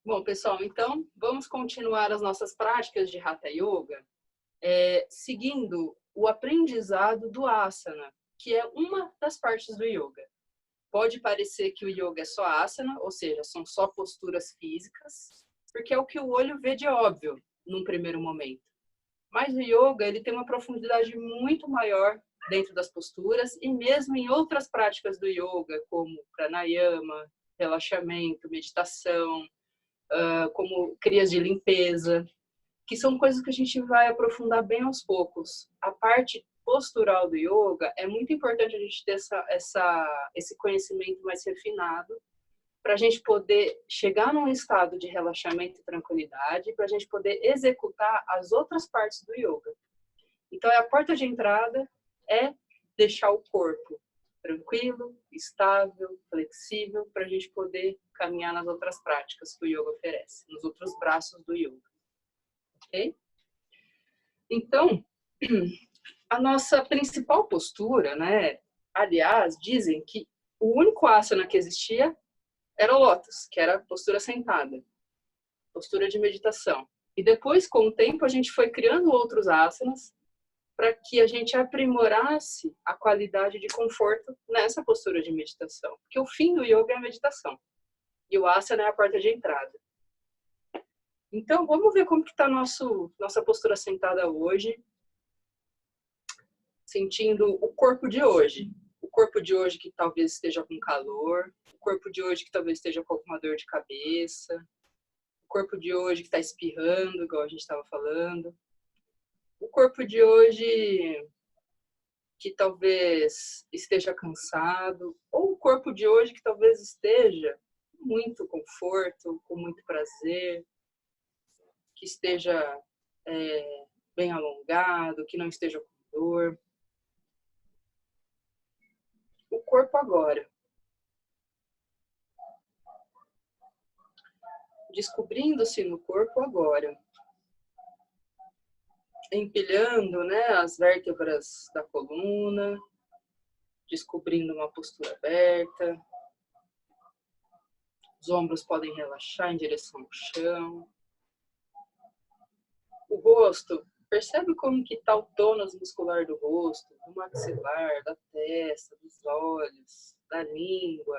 Bom, pessoal, então vamos continuar as nossas práticas de Hatha Yoga, seguindo o aprendizado do asana, que é uma das partes do yoga. Pode parecer que o yoga é só asana, ou seja, são só posturas físicas, porque é o que o olho vê de óbvio num primeiro momento. Mas o yoga, ele tem uma profundidade muito maior dentro das posturas e mesmo em outras práticas do yoga, como pranayama, relaxamento, meditação, como crias de limpeza, que são coisas que a gente vai aprofundar bem aos poucos. A parte postural do yoga, é muito importante a gente ter esse conhecimento mais refinado para a gente poder chegar num estado de relaxamento e tranquilidade, para a gente poder executar as outras partes do yoga. Então, a porta de entrada é deixar o corpo tranquilo, estável, flexível, para a gente poder caminhar nas outras práticas que o yoga oferece, nos outros braços do yoga. Ok? Então, a nossa principal postura, né? Aliás, dizem que o único asana que existia era o lótus, que era a postura sentada, postura de meditação. E depois, com o tempo, a gente foi criando outros asanas para que a gente aprimorasse a qualidade de conforto nessa postura de meditação. Porque o fim do yoga é a meditação. E o asana é a porta de entrada. Então, vamos ver como que está nossa postura sentada hoje, sentindo o corpo de hoje. O corpo de hoje que talvez esteja com calor, o corpo de hoje que talvez esteja com alguma dor de cabeça, o corpo de hoje que está espirrando, igual a gente estava falando, o corpo de hoje que talvez esteja cansado, ou o corpo de hoje que talvez esteja com muito conforto, com muito prazer, que esteja bem alongado, que não esteja com dor. O corpo agora. Descobrindo-se no corpo agora. Empilhando, né, as vértebras da coluna, descobrindo uma postura aberta. Os ombros podem relaxar em direção ao chão. O rosto, percebe como que está o tônus muscular do rosto, do maxilar, da testa, dos olhos, da língua.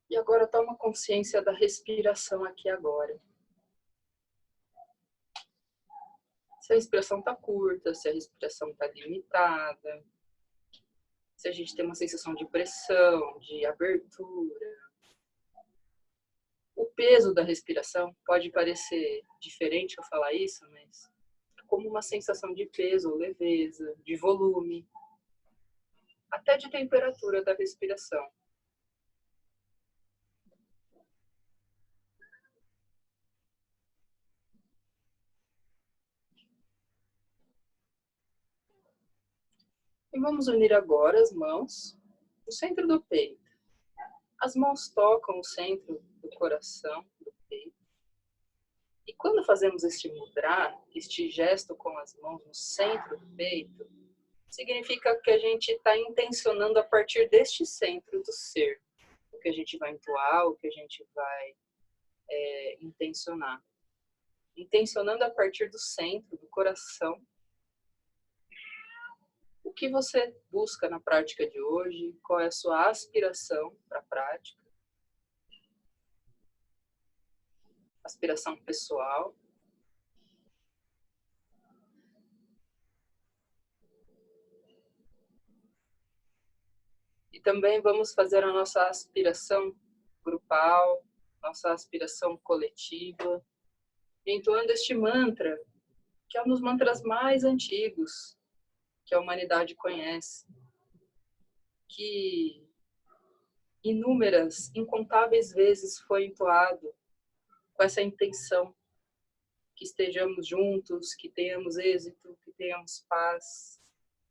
E agora toma consciência da respiração aqui agora. Se a respiração está curta, se a respiração está limitada, se a gente tem uma sensação de pressão, de abertura. O peso da respiração pode parecer diferente eu falar isso, mas como uma sensação de peso ou leveza, de volume, até de temperatura da respiração. E vamos unir agora as mãos no centro do peito. As mãos tocam o centro do coração, do peito. E quando fazemos este mudra, este gesto com as mãos no centro do peito, significa que a gente está intencionando a partir deste centro do ser. O que a gente vai entoar, o que a gente vai intencionar. Intencionando a partir do centro, do coração. O que você busca na prática de hoje? Qual é a sua aspiração para a prática? Aspiração pessoal. E também vamos fazer a nossa aspiração grupal, nossa aspiração coletiva, entoando este mantra, que é um dos mantras mais antigos que a humanidade conhece, que inúmeras, incontáveis vezes foi entoado com essa intenção, que estejamos juntos, que tenhamos êxito, que tenhamos paz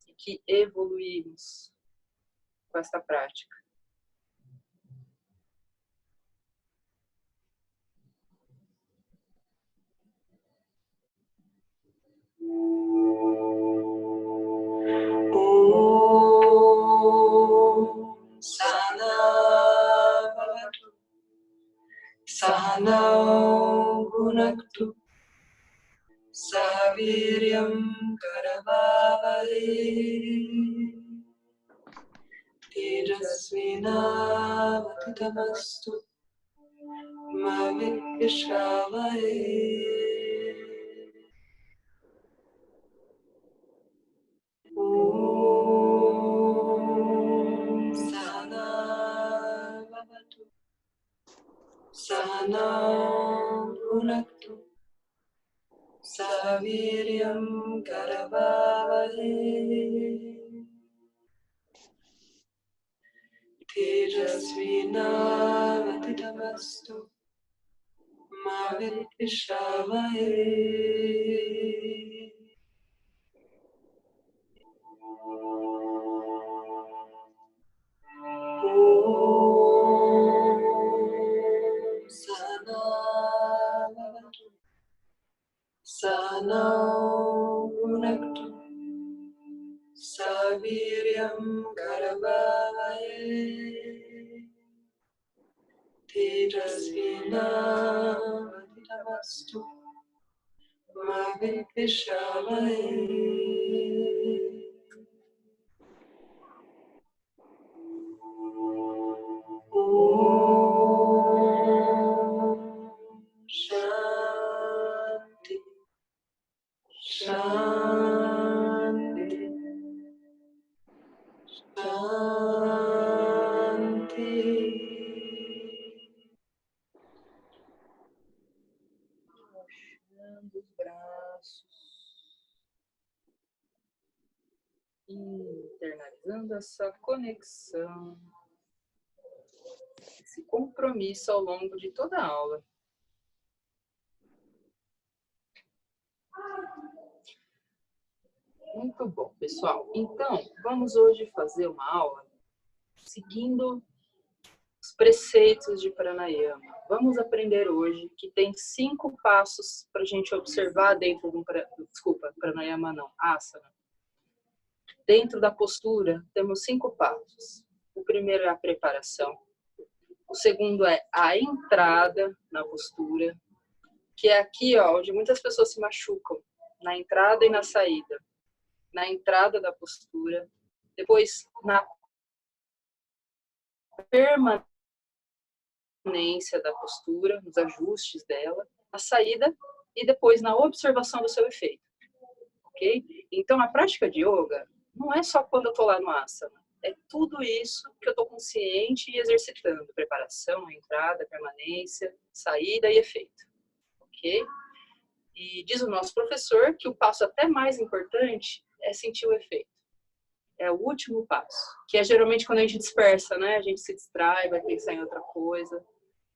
e que evoluímos. com esta prática. Sahanau Bhunaktu Sahaviryam Karavavahe Tejasvinavaditamastu Ma Vidvishavahe. Sahana Bhavatu Sahanau Bhunaktu Sahaviryam Karavavahe Tejasvinavaditamastu Ma Vidvishavahe. Sahanau Bhunaktu Sahaviryam Karavavahe Tejasvinavaditamastu Ma Vidvishavahe. Shanti, Shanti, Shanti. Relaxando os braços. Internalizando essa conexão. Esse compromisso ao longo de toda a aula. Muito bom, pessoal. Então, vamos hoje fazer uma aula seguindo os preceitos de Pranayama. Vamos aprender hoje que tem 5 passos para a gente observar dentro de um... Pranayama não, Asana. Dentro da postura, temos 5 passos. O primeiro é a preparação. O segundo é a entrada na postura, que é aqui, ó, onde muitas pessoas se machucam, na entrada e na saída. Na entrada da postura, depois na permanência da postura, nos ajustes dela, na saída e depois na observação do seu efeito, ok? Então, a prática de yoga não é só quando eu estou lá no asana, é tudo isso que eu estou consciente e exercitando, preparação, entrada, permanência, saída e efeito, ok? E diz o nosso professor que o passo até mais importante é sentir o efeito. É o último passo, que é geralmente quando a gente dispersa, né? A gente se distrai, vai pensar em outra coisa.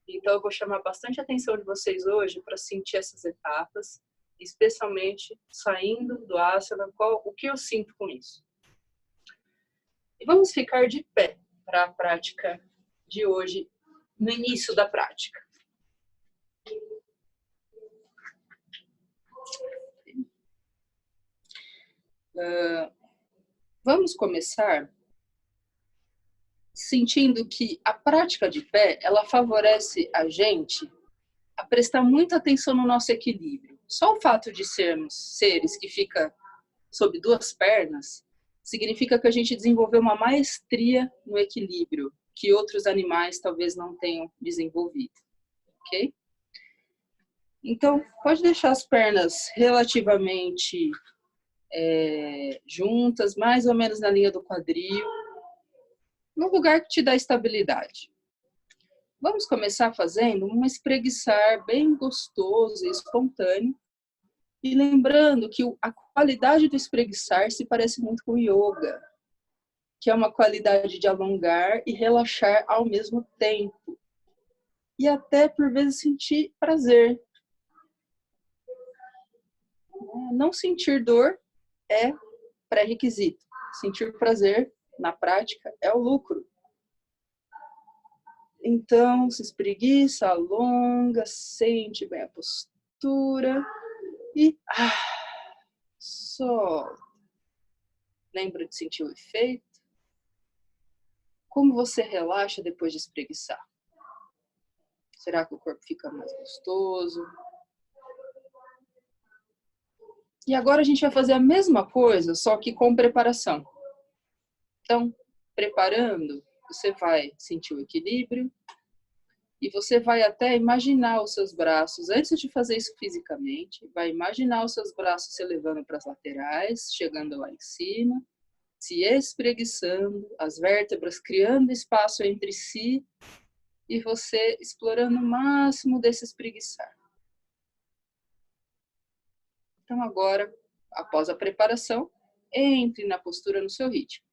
Então, eu vou chamar bastante a atenção de vocês hoje para sentir essas etapas, especialmente saindo do asana, o que eu sinto com isso. E vamos ficar de pé para a prática de hoje, no início da prática. Vamos começar sentindo que a prática de pé, ela favorece a gente a prestar muita atenção no nosso equilíbrio. Só o fato de sermos seres que ficam sob 2 pernas, significa que a gente desenvolveu uma maestria no equilíbrio, que outros animais talvez não tenham desenvolvido, ok? Então, pode deixar as pernas relativamente juntas, mais ou menos na linha do quadril, no lugar que te dá estabilidade. Vamos começar fazendo um espreguiçar bem gostoso e espontâneo. E lembrando que a qualidade do espreguiçar se parece muito com o yoga, que é uma qualidade de alongar e relaxar ao mesmo tempo. E até, por vezes, sentir prazer. Não sentir dor é pré-requisito. Sentir prazer na prática, é o lucro. Então, se espreguiça, alonga, sente bem a postura e solta. Lembra de sentir o efeito? Como você relaxa depois de espreguiçar? Será que o corpo fica mais gostoso? E agora a gente vai fazer a mesma coisa, só que com preparação. Então, preparando, você vai sentir o equilíbrio e você vai até imaginar os seus braços, antes de fazer isso fisicamente, vai imaginar os seus braços se elevando para as laterais, chegando lá em cima, se espreguiçando, as vértebras criando espaço entre si e você explorando o máximo desse espreguiçar. Então agora, após a preparação, entre na postura no seu ritmo.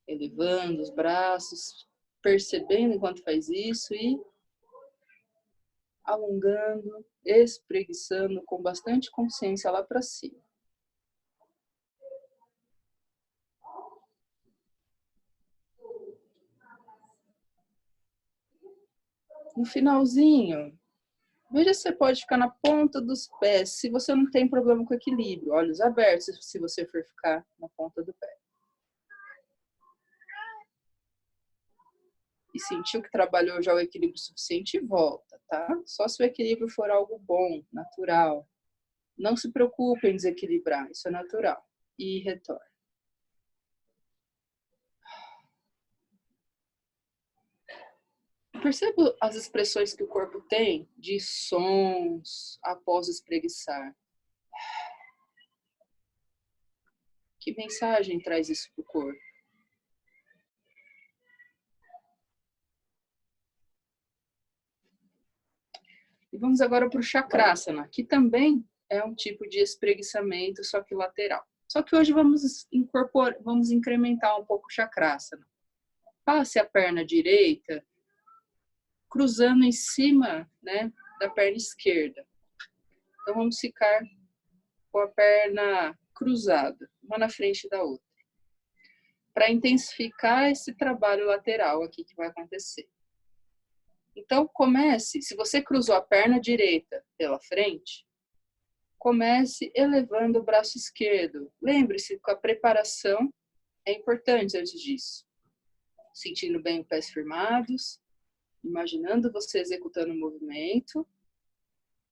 Elevando os braços, percebendo enquanto faz isso e alongando, espreguiçando com bastante consciência lá para cima. No finalzinho, veja se você pode ficar na ponta dos pés, se você não tem problema com equilíbrio, olhos abertos, se você for ficar na ponta do pé. E sentiu que trabalhou já o equilíbrio suficiente e volta, tá? Só se o equilíbrio for algo bom, natural. Não se preocupe em desequilibrar, isso é natural. E retorna. Perceba as expressões que o corpo tem de sons após espreguiçar. Que mensagem traz isso para o corpo? E vamos agora para o Chakrasana, que também é um tipo de espreguiçamento, só que lateral. Só que hoje vamos incrementar um pouco o Chakrasana. Passe a perna direita cruzando em cima, né, da perna esquerda. Então vamos ficar com a perna cruzada, uma na frente da outra, para intensificar esse trabalho lateral aqui que vai acontecer. Então comece, se você cruzou a perna direita pela frente, comece elevando o braço esquerdo. Lembre-se que a preparação é importante antes disso. Sentindo bem os pés firmados, imaginando você executando o movimento.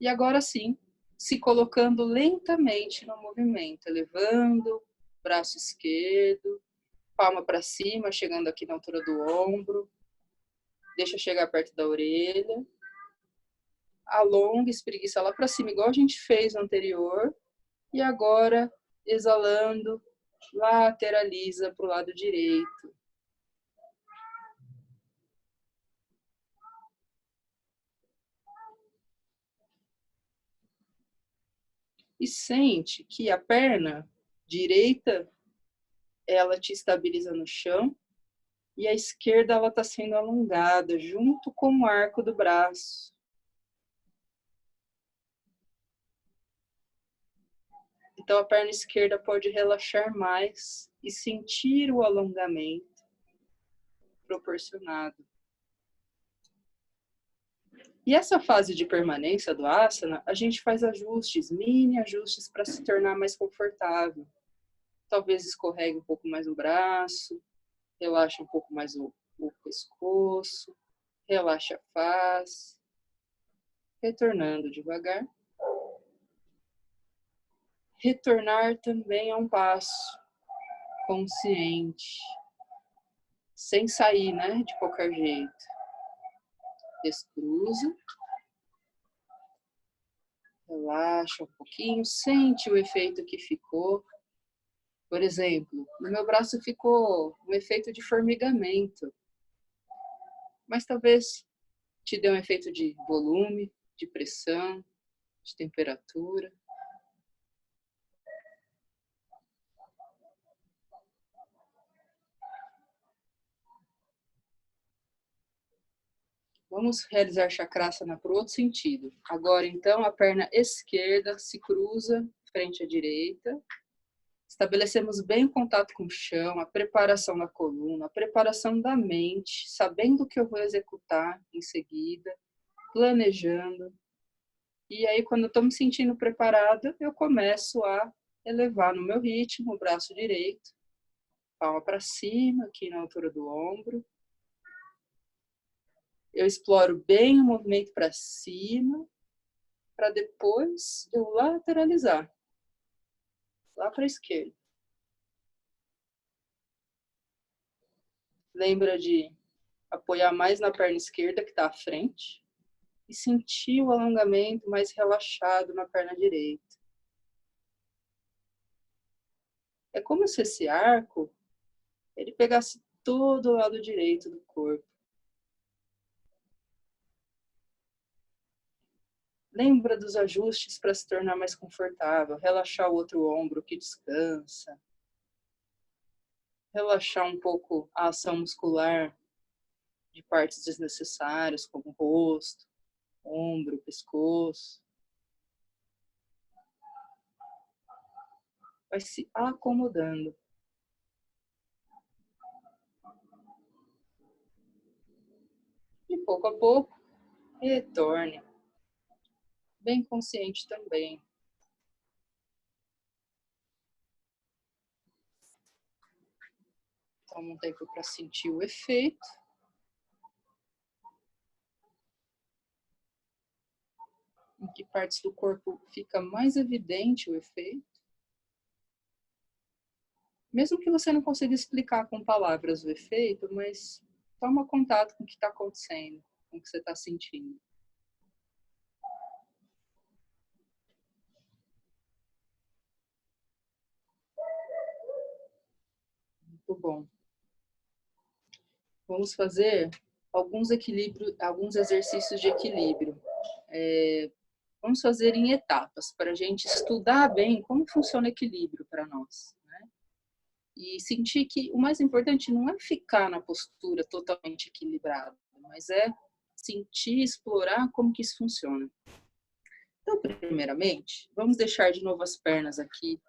E agora sim, se colocando lentamente no movimento, elevando o braço esquerdo, palma para cima, chegando aqui na altura do ombro. Deixa chegar perto da orelha. Alonga, espreguiça lá para cima, igual a gente fez no anterior. E agora, exalando, lateraliza para o lado direito. E sente que a perna direita, ela te estabiliza no chão. E a esquerda, ela está sendo alongada, junto com o arco do braço. Então, a perna esquerda pode relaxar mais e sentir o alongamento proporcionado. E essa fase de permanência do asana, a gente faz ajustes, mini ajustes para se tornar mais confortável. Talvez escorregue um pouco mais o braço, relaxa um pouco mais o pescoço, relaxa a face, retornando devagar. Retornar também é um passo consciente, sem sair, né, de qualquer jeito. Descruza, relaxa um pouquinho, sente o efeito que ficou. Por exemplo, no meu braço ficou um efeito de formigamento, mas talvez te dê um efeito de volume, de pressão, de temperatura. Vamos realizar Chakrasana para o outro sentido. Agora, então, a perna esquerda se cruza frente à direita, Estabelecemos bem o contato com o chão, a preparação da coluna, a preparação da mente, sabendo o que eu vou executar em seguida, planejando. E aí, quando eu estou me sentindo preparada, eu começo a elevar no meu ritmo o braço direito, palma para cima, aqui na altura do ombro. Eu exploro bem o movimento para cima, para depois eu lateralizar, lá para a esquerda. Lembra de apoiar mais na perna esquerda, que está à frente, e sentir o alongamento mais relaxado na perna direita. É como se esse arco ele pegasse todo o lado direito do corpo. Lembra dos ajustes para se tornar mais confortável. Relaxar o outro ombro que descansa. Relaxar um pouco a ação muscular de partes desnecessárias, como o rosto, ombro, pescoço. Vai se acomodando. E pouco a pouco, retorne. Bem consciente também. Toma um tempo para sentir o efeito. Em que partes do corpo fica mais evidente o efeito. Mesmo que você não consiga explicar com palavras o efeito, mas toma contato com o que está acontecendo, com o que você está sentindo. Muito bom. Vamos fazer alguns exercícios de equilíbrio. Vamos fazer em etapas, para a gente estudar bem como funciona o equilíbrio para nós. Né? E sentir que o mais importante não é ficar na postura totalmente equilibrada, mas é sentir, explorar como que isso funciona. Então, primeiramente, vamos deixar de novo as pernas aqui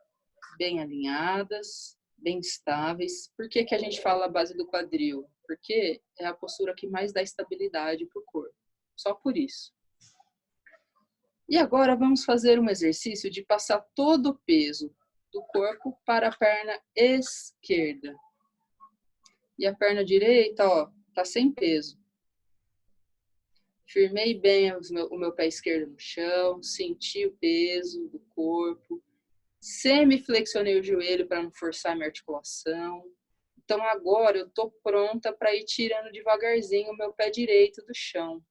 bem alinhadas, bem estáveis. Por que que a gente fala a base do quadril? Porque é a postura que mais dá estabilidade para o corpo. Só por isso. E agora vamos fazer um exercício de passar todo o peso do corpo para a perna esquerda. E a perna direita, ó, tá sem peso. Firmei bem o meu pé esquerdo no chão, senti o peso do corpo, semi-flexionei o joelho para não forçar a minha articulação. Então agora eu tô pronta para ir tirando devagarzinho o meu pé direito do chão.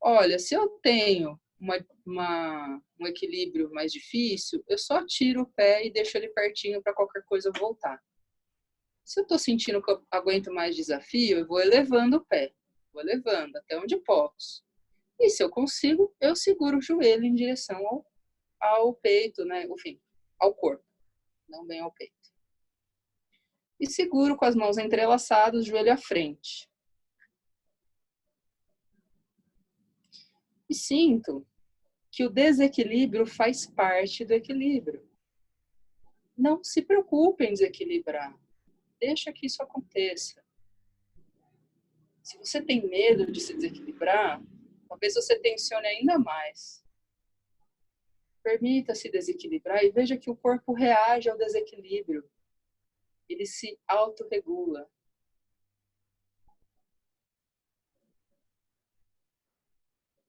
Olha, se eu tenho um equilíbrio mais difícil, eu só tiro o pé e deixo ele pertinho para qualquer coisa voltar. Se eu estou sentindo que eu aguento mais desafio, eu vou elevando o pé. Vou elevando até onde posso. E se eu consigo, eu seguro o joelho em direção ao peito, né? Enfim, ao corpo, não bem ao peito. E seguro com as mãos entrelaçadas, joelho à frente. E sinto que o desequilíbrio faz parte do equilíbrio. Não se preocupe em desequilibrar. Deixa que isso aconteça. Se você tem medo de se desequilibrar, talvez você tensione ainda mais. Permita-se desequilibrar e veja que o corpo reage ao desequilíbrio. Ele se autorregula.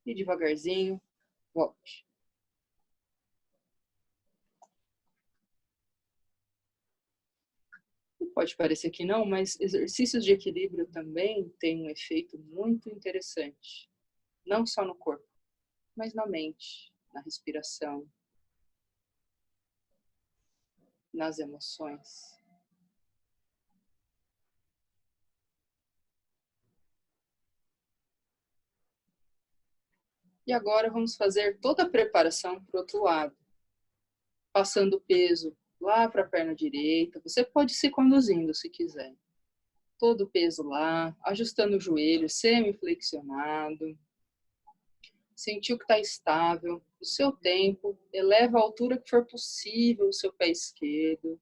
E devagarzinho, volte. Pode parecer que não, mas exercícios de equilíbrio também têm um efeito muito interessante. Não só no corpo, mas na mente, na respiração, nas emoções. E agora vamos fazer toda a preparação para o outro lado. Passando o peso lá para a perna direita. Você pode se conduzindo se quiser. Todo o peso lá, ajustando o joelho, semi-flexionado. Sentiu que está estável. No seu tempo, eleva a altura que for possível o seu pé esquerdo.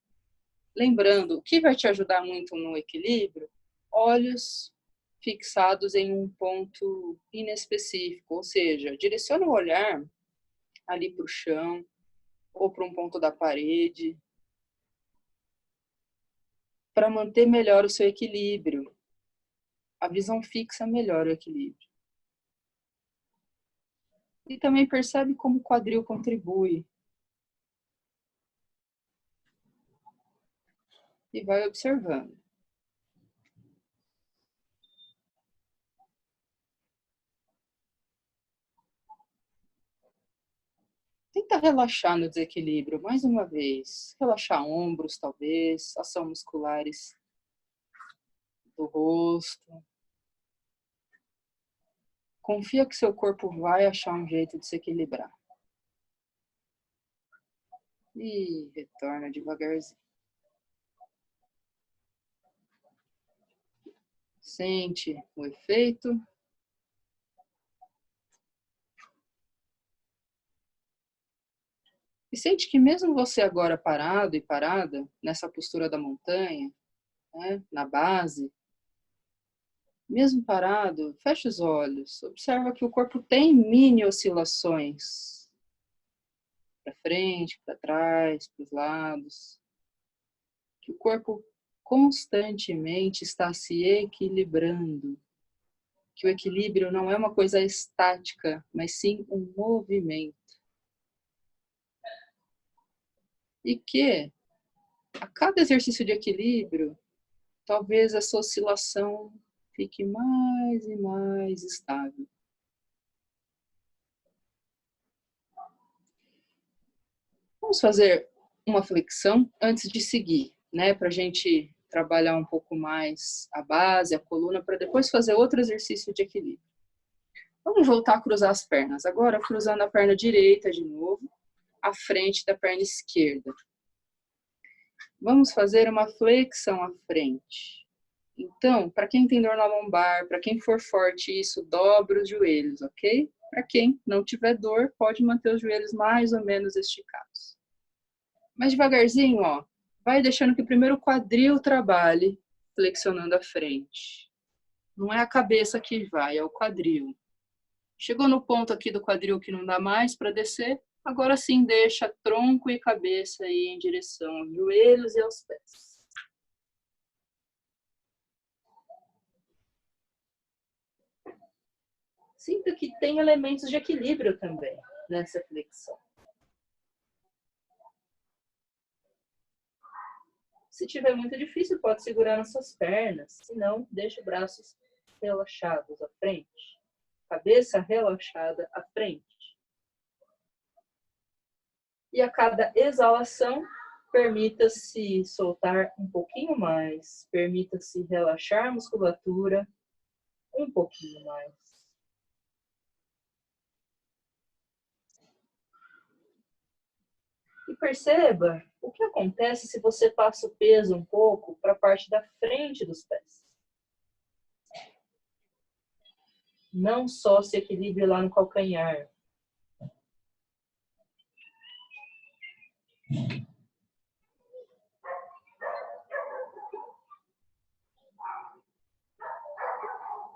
Lembrando, o que vai te ajudar muito no equilíbrio? Olhos fixados em um ponto inespecífico, ou seja, direciona o olhar ali para o chão ou para um ponto da parede, para manter melhor o seu equilíbrio. A visão fixa melhora o equilíbrio. E também percebe como o quadril contribui. E vai observando. Tenta relaxar no desequilíbrio mais uma vez. Relaxar ombros, talvez, ação musculares do rosto. Confia que seu corpo vai achar um jeito de se equilibrar. E retorna devagarzinho. Sente o efeito. E sente que mesmo você agora parado e parada, nessa postura da montanha, né, na base, mesmo parado, fecha os olhos. Observa que o corpo tem mini oscilações. Para frente, para trás, para os lados. Que o corpo constantemente está se equilibrando. Que o equilíbrio não é uma coisa estática, mas sim um movimento. E que a cada exercício de equilíbrio, talvez essa oscilação fique mais e mais estável. Vamos fazer uma flexão antes de seguir, né? Para a gente trabalhar um pouco mais a base, a coluna, para depois fazer outro exercício de equilíbrio. Vamos voltar a cruzar as pernas. Agora, cruzando a perna direita de novo, à frente da perna esquerda. Vamos fazer uma flexão à frente. Então, para quem tem dor na lombar, para quem for forte isso, dobra os joelhos, ok? Para quem não tiver dor, pode manter os joelhos mais ou menos esticados. Mas devagarzinho, ó, vai deixando que primeiro o quadril trabalhe, flexionando a frente. Não é a cabeça que vai, é o quadril. Chegou no ponto aqui do quadril que não dá mais para descer, agora sim deixa tronco e cabeça aí em direção aos joelhos e aos pés. Sinta que tem elementos de equilíbrio também nessa flexão. Se tiver muito difícil, pode segurar nas suas pernas. Se não, deixa os braços relaxados à frente. Cabeça relaxada à frente. E a cada exalação, permita-se soltar um pouquinho mais. Permita-se relaxar a musculatura um pouquinho mais. E perceba o que acontece se você passa o peso um pouco para a parte da frente dos pés. Não só se equilibre lá no calcanhar.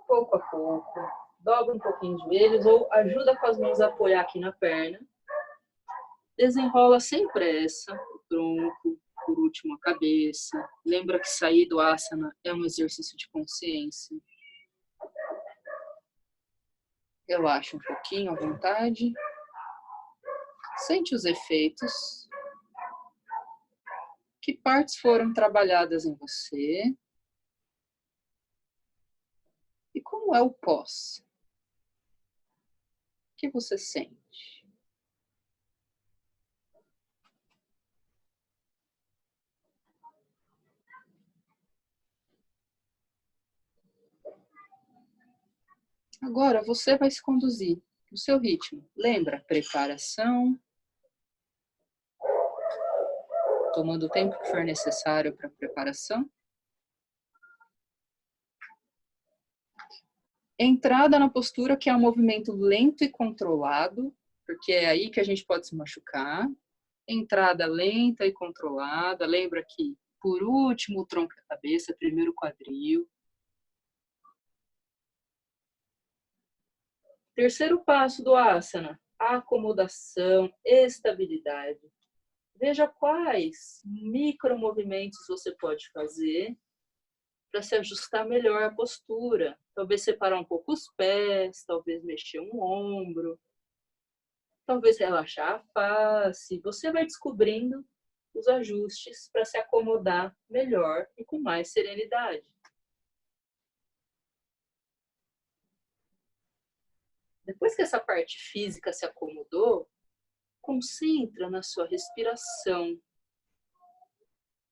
Pouco a pouco, dobra um pouquinho os joelhos ou ajuda com as mãos a apoiar aqui na perna. Desenrola sem pressa o tronco, por último a cabeça. Lembra que sair do asana é um exercício de consciência. Relaxa um pouquinho à vontade. Sente os efeitos. Que partes foram trabalhadas em você? E como é o pós? O que você sente? Agora você vai se conduzir no seu ritmo. Lembra? Preparação. Tomando o tempo que for necessário para a preparação. Entrada na postura, que é um movimento lento e controlado, porque é aí que a gente pode se machucar. Entrada lenta e controlada. Lembra que Por último, o tronco e a cabeça, primeiro o quadril. Terceiro passo do asana, acomodação, estabilidade. Veja quais micromovimentos você pode fazer para se ajustar melhor à postura. Talvez separar um pouco os pés, talvez mexer um ombro, talvez relaxar a face. Você vai descobrindo os ajustes para se acomodar melhor e com mais serenidade. Depois que essa parte física se acomodou, concentra na sua respiração.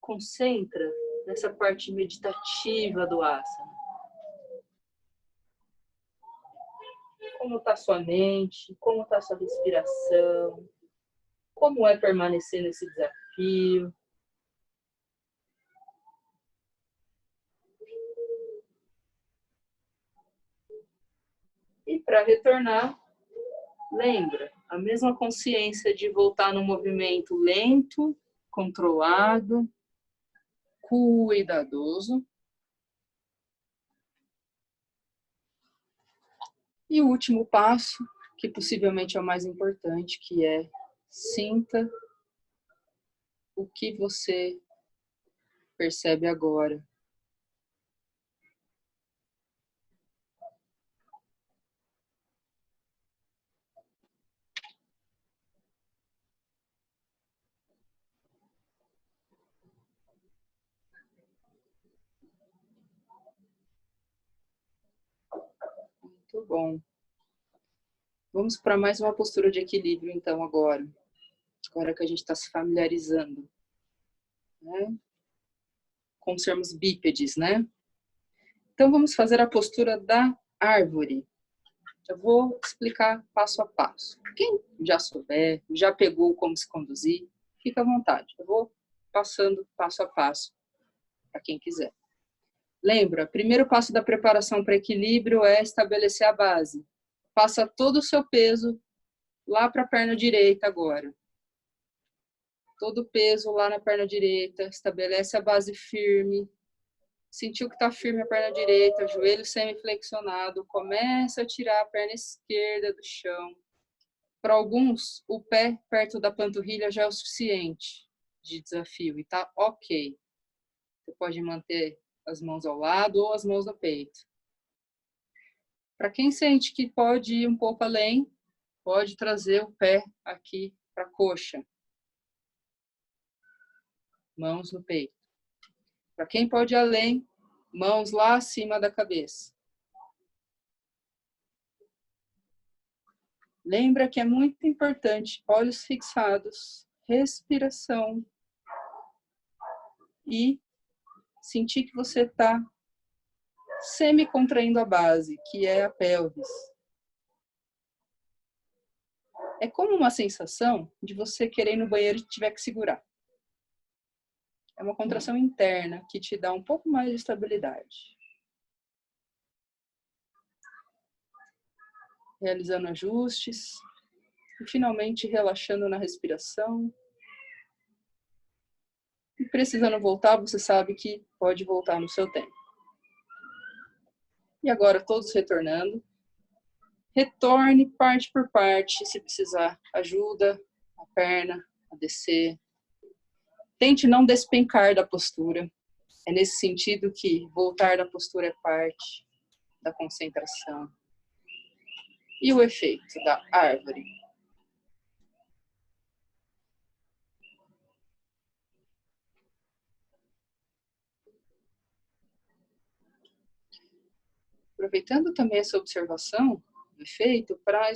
Concentra nessa parte meditativa do asana. Como está sua mente? Como está sua respiração? Como é permanecer nesse desafio? E para retornar, lembra, a mesma consciência de voltar no movimento lento, controlado, cuidadoso. E o último passo, que possivelmente é o mais importante, que é sinta o que você percebe agora. Muito bom. Vamos para mais uma postura de equilíbrio, então, agora. Agora que a gente está se familiarizando, né, com os termos bípedes, né? Então, vamos fazer a postura da árvore. Eu vou explicar passo a passo. Quem já souber, já pegou como se conduzir, fica à vontade. Eu vou passando passo a passo para quem quiser. Lembra, primeiro passo da preparação para equilíbrio é estabelecer a base. Passa todo o seu peso lá para a perna direita agora. Todo o peso lá na perna direita, estabelece a base firme. Sentiu que está firme a perna direita, joelho semiflexionado, começa a tirar a perna esquerda do chão. Para alguns, o pé perto da panturrilha já é o suficiente de desafio e tá ok. Você pode manter as mãos ao lado ou as mãos no peito. Para quem sente que pode ir um pouco além, pode trazer o pé aqui para a coxa. Mãos no peito. Para quem pode ir além, mãos lá acima da cabeça. Lembra que é muito importante, olhos fixados, respiração e sentir que você está semi-contraindo a base, que é a pelvis. É como uma sensação de você querer ir no banheiro e tiver que segurar. É uma contração interna que te dá um pouco mais de estabilidade. Realizando ajustes e finalmente relaxando na respiração. E precisando voltar, você sabe que pode voltar no seu tempo. E agora todos retornando. Retorne parte por parte, se precisar ajuda, a perna a descer. Tente não despencar da postura. É nesse sentido que voltar da postura é parte da concentração. E o efeito da árvore. Aproveitando também essa observação do efeito para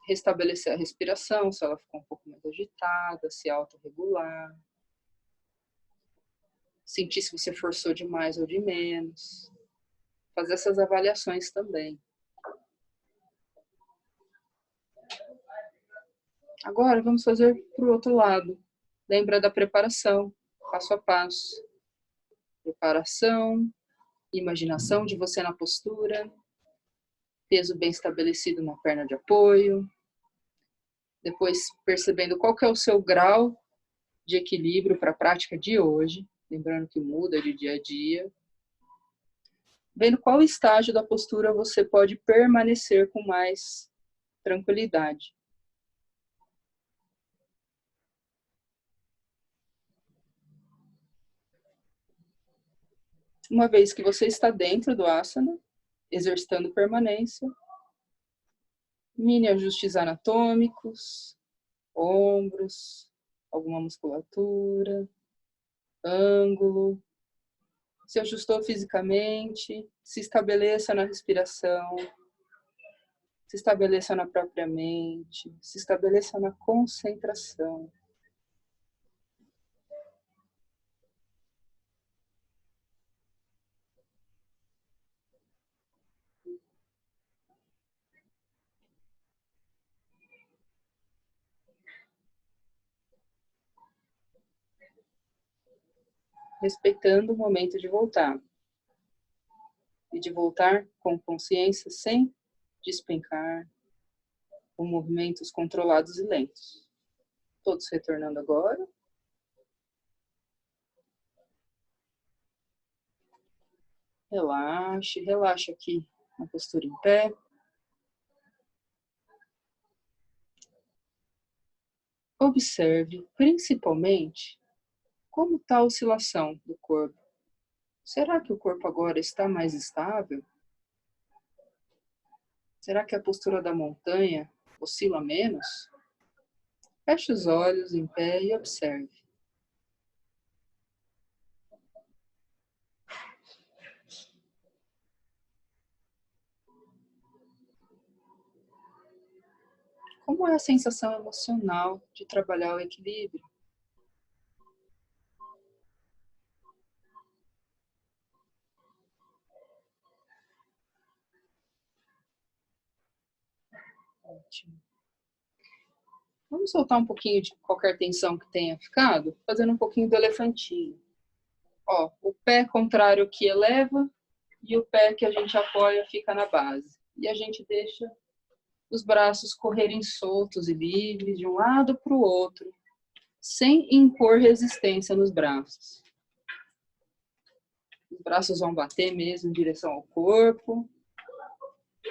restabelecer a respiração, se ela ficou um pouco mais agitada, se autorregular. Sentir se você forçou de mais ou de menos. Fazer essas avaliações também. Agora vamos fazer para o outro lado. Lembra da preparação, passo a passo. Preparação, imaginação de você na postura, peso bem estabelecido na perna de apoio. Depois percebendo qual que é o seu grau de equilíbrio para a prática de hoje. lembrando que muda de dia a dia. Vendo qual estágio da postura você pode permanecer com mais tranquilidade. Uma vez que você está dentro do asana, exercitando permanência, mini ajustes anatômicos, ombros, alguma musculatura, ângulo. Se ajustou fisicamente, se estabeleça na respiração, se estabeleça na própria mente, se estabeleça na concentração. Respeitando o momento de voltar. E de voltar com consciência sem despencar, com movimentos controlados e lentos. Todos retornando agora. Relaxe, relaxa aqui na postura em pé. Observe, principalmente, como está a oscilação do corpo. Será que o corpo agora está mais estável? Será que a postura da montanha oscila menos? Feche os olhos em pé e observe. Como é a sensação emocional de trabalhar o equilíbrio? Ótimo. Vamos soltar um pouquinho de qualquer tensão que tenha ficado, fazendo um pouquinho do elefantinho. Ó, o pé contrário que eleva e o pé que a gente apoia fica na base. E a gente deixa os braços correrem soltos e livres de um lado para o outro, sem impor resistência nos braços. Os braços vão bater mesmo em direção ao corpo.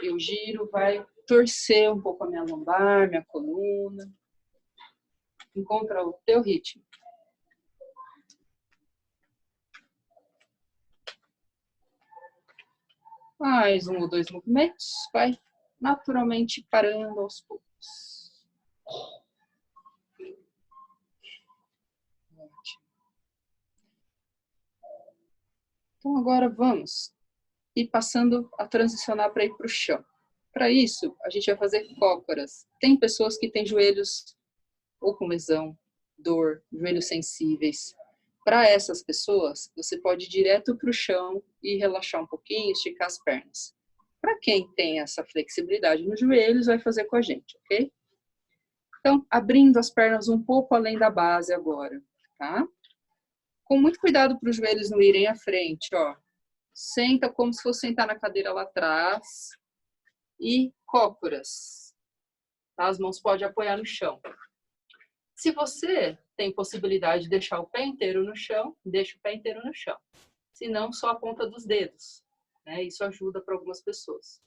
E o giro vai torcer um pouco a minha lombar, minha coluna. Encontra o teu ritmo. Mais um ou dois movimentos. Vai naturalmente parando aos poucos. Ótimo. Então agora vamos ir passando a transicionar para ir para o chão. Para isso, a gente vai fazer cócoras. Tem pessoas que têm joelhos ou com lesão, dor, joelhos sensíveis. Para essas pessoas, você pode ir direto para o chão e relaxar um pouquinho, esticar as pernas. Para quem tem essa flexibilidade nos joelhos, vai fazer com a gente, ok? Então, abrindo as pernas um pouco além da base agora, tá? Com muito cuidado para os joelhos não irem à frente, ó. Senta como se fosse sentar na cadeira lá atrás. E cócoras. Tá? As mãos podem apoiar no chão. Se você tem possibilidade de deixar o pé inteiro no chão, deixa o pé inteiro no chão. Se não, só a ponta dos dedos. Né? Isso ajuda para algumas pessoas.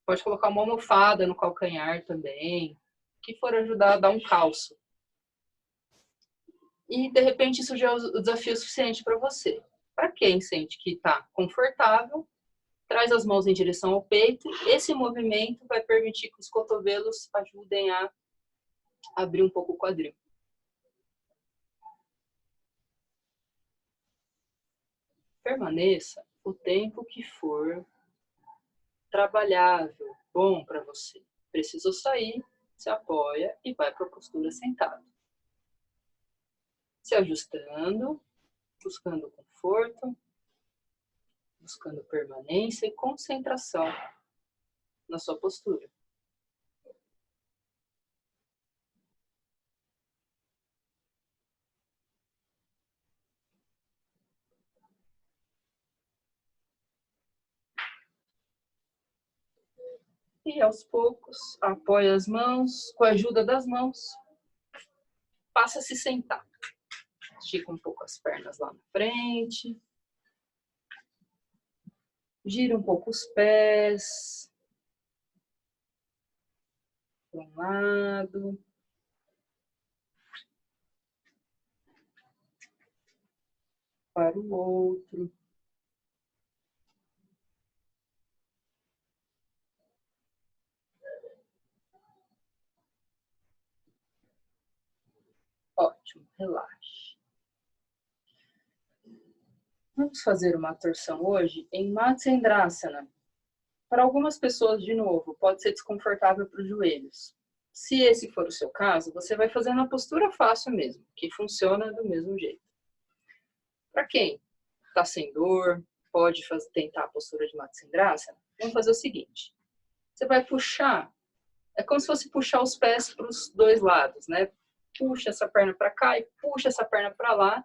Pode colocar uma almofada no calcanhar também, que for ajudar a dar um calço. E, de repente, isso já é o desafio suficiente para você. Para quem sente que está confortável, traz as mãos em direção ao peito. Esse movimento vai permitir que os cotovelos ajudem a abrir um pouco o quadril. Permaneça o tempo que for trabalhável, bom para você. Precisou sair, se apoia e vai para a postura sentada. Se ajustando, buscando conforto, buscando permanência e concentração na sua postura. E aos poucos, apoia as mãos, com a ajuda das mãos, passa a se sentar. Estica um pouco as pernas lá na frente. Gira um pouco os pés. Para um lado. Para o outro. Ótimo, relaxe. Vamos fazer uma torção hoje em Matsyendrasana. Para algumas pessoas, de novo, pode ser desconfortável para os joelhos. Se esse for o seu caso, você vai fazer na postura fácil mesmo, que funciona do mesmo jeito. Para quem está sem dor, pode tentar a postura de Matsyendrasana, vamos fazer o seguinte. Você vai puxar, é como se fosse puxar os pés para os dois lados, né? Puxa essa perna para cá e puxa essa perna para lá,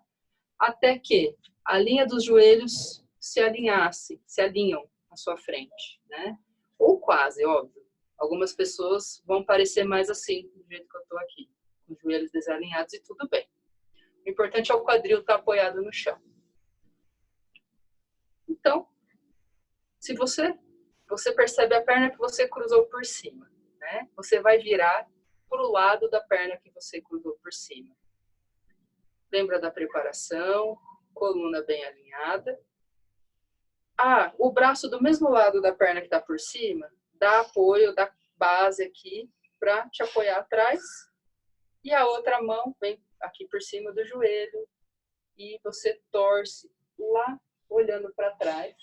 até que a linha dos joelhos se alinham à sua frente, né? Ou quase, óbvio. Algumas pessoas vão parecer mais assim, do jeito que eu estou aqui, com os joelhos desalinhados e tudo bem. O importante é o quadril estar apoiado no chão. Então, se você percebe a perna que você cruzou por cima, né? Você vai virar para o lado da perna que você cruzou por cima. Lembra da preparação, coluna bem alinhada. O braço do mesmo lado da perna que está por cima, dá apoio, dá base aqui para te apoiar atrás. E a outra mão vem aqui por cima do joelho e você torce lá, olhando para trás,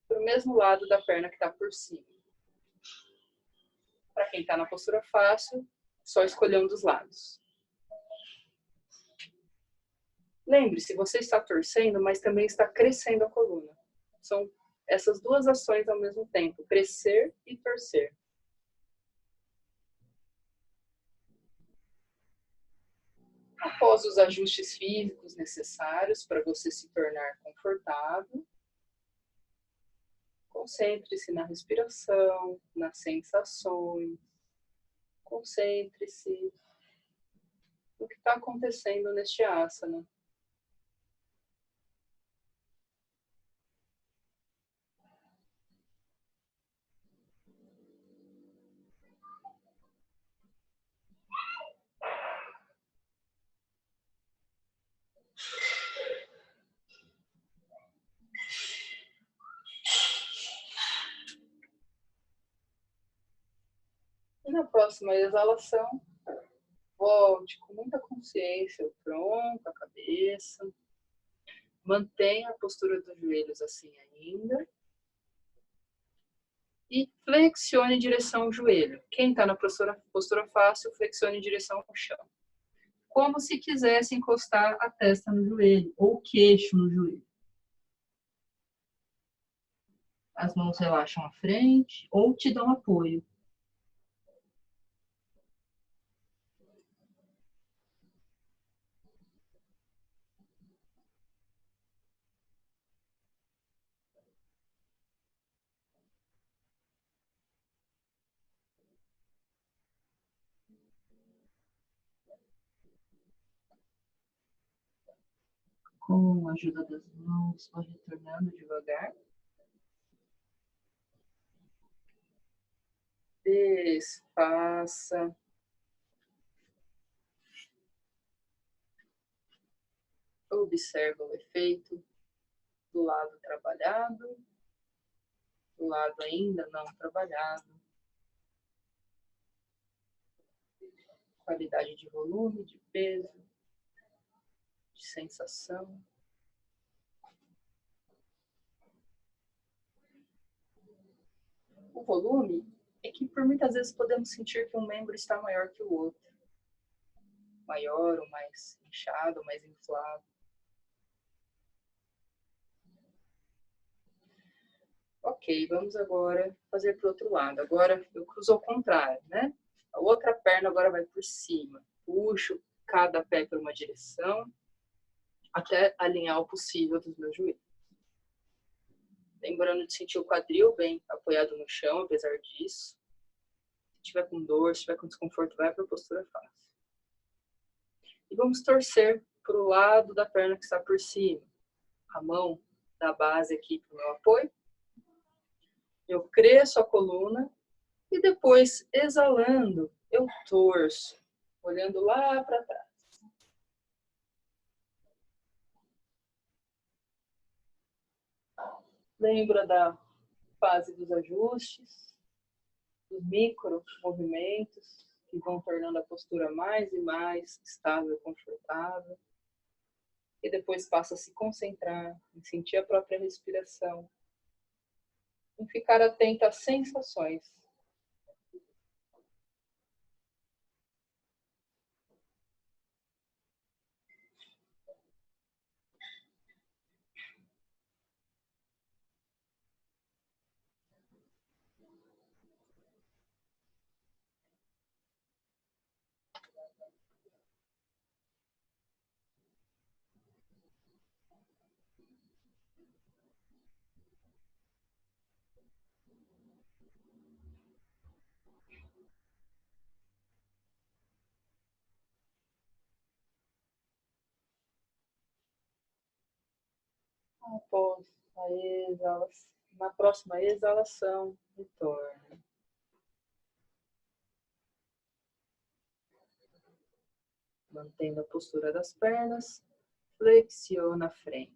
para o mesmo lado da perna que está por cima. Para quem está na postura fácil, só escolher um dos lados. Lembre-se, você está torcendo, mas também está crescendo a coluna. São essas duas ações ao mesmo tempo, crescer e torcer. Após os ajustes físicos necessários para você se tornar confortável, concentre-se na respiração, nas sensações. Concentre-se no que está acontecendo neste asana. E na próxima exalação, volte com muita consciência o tronco, a cabeça. Mantenha a postura dos joelhos assim ainda. E flexione em direção ao joelho. Quem está na postura fácil, flexione em direção ao chão. Como se quisesse encostar a testa no joelho, ou o queixo no joelho. As mãos relaxam à frente, ou te dão apoio. Com a ajuda das mãos, vai retornando devagar. Despaça. Observa o efeito do lado trabalhado, do lado ainda não trabalhado. Qualidade de volume, de peso, de sensação. O volume é que por muitas vezes podemos sentir que um membro está maior que o outro. Maior ou mais inchado, ou mais inflado. Ok, vamos agora fazer para o outro lado. Agora eu cruzo ao contrário, né? A outra perna agora vai por cima. Puxo cada pé para uma direção até alinhar o possível dos meus joelhos. Lembrando de sentir o quadril bem apoiado no chão, apesar disso. Se tiver com dor, se tiver com desconforto, vai para a postura fácil. E vamos torcer para o lado da perna que está por cima. A mão da base aqui para o meu apoio. Eu cresço a coluna e depois, exalando, eu torço, olhando lá para trás. Lembra da fase dos ajustes, dos micro movimentos que vão tornando a postura mais e mais estável e confortável. E depois passa a se concentrar em sentir a própria respiração, em ficar atento às sensações. Após a exalação, na próxima exalação, retorne. Mantendo a postura das pernas, flexiona a frente.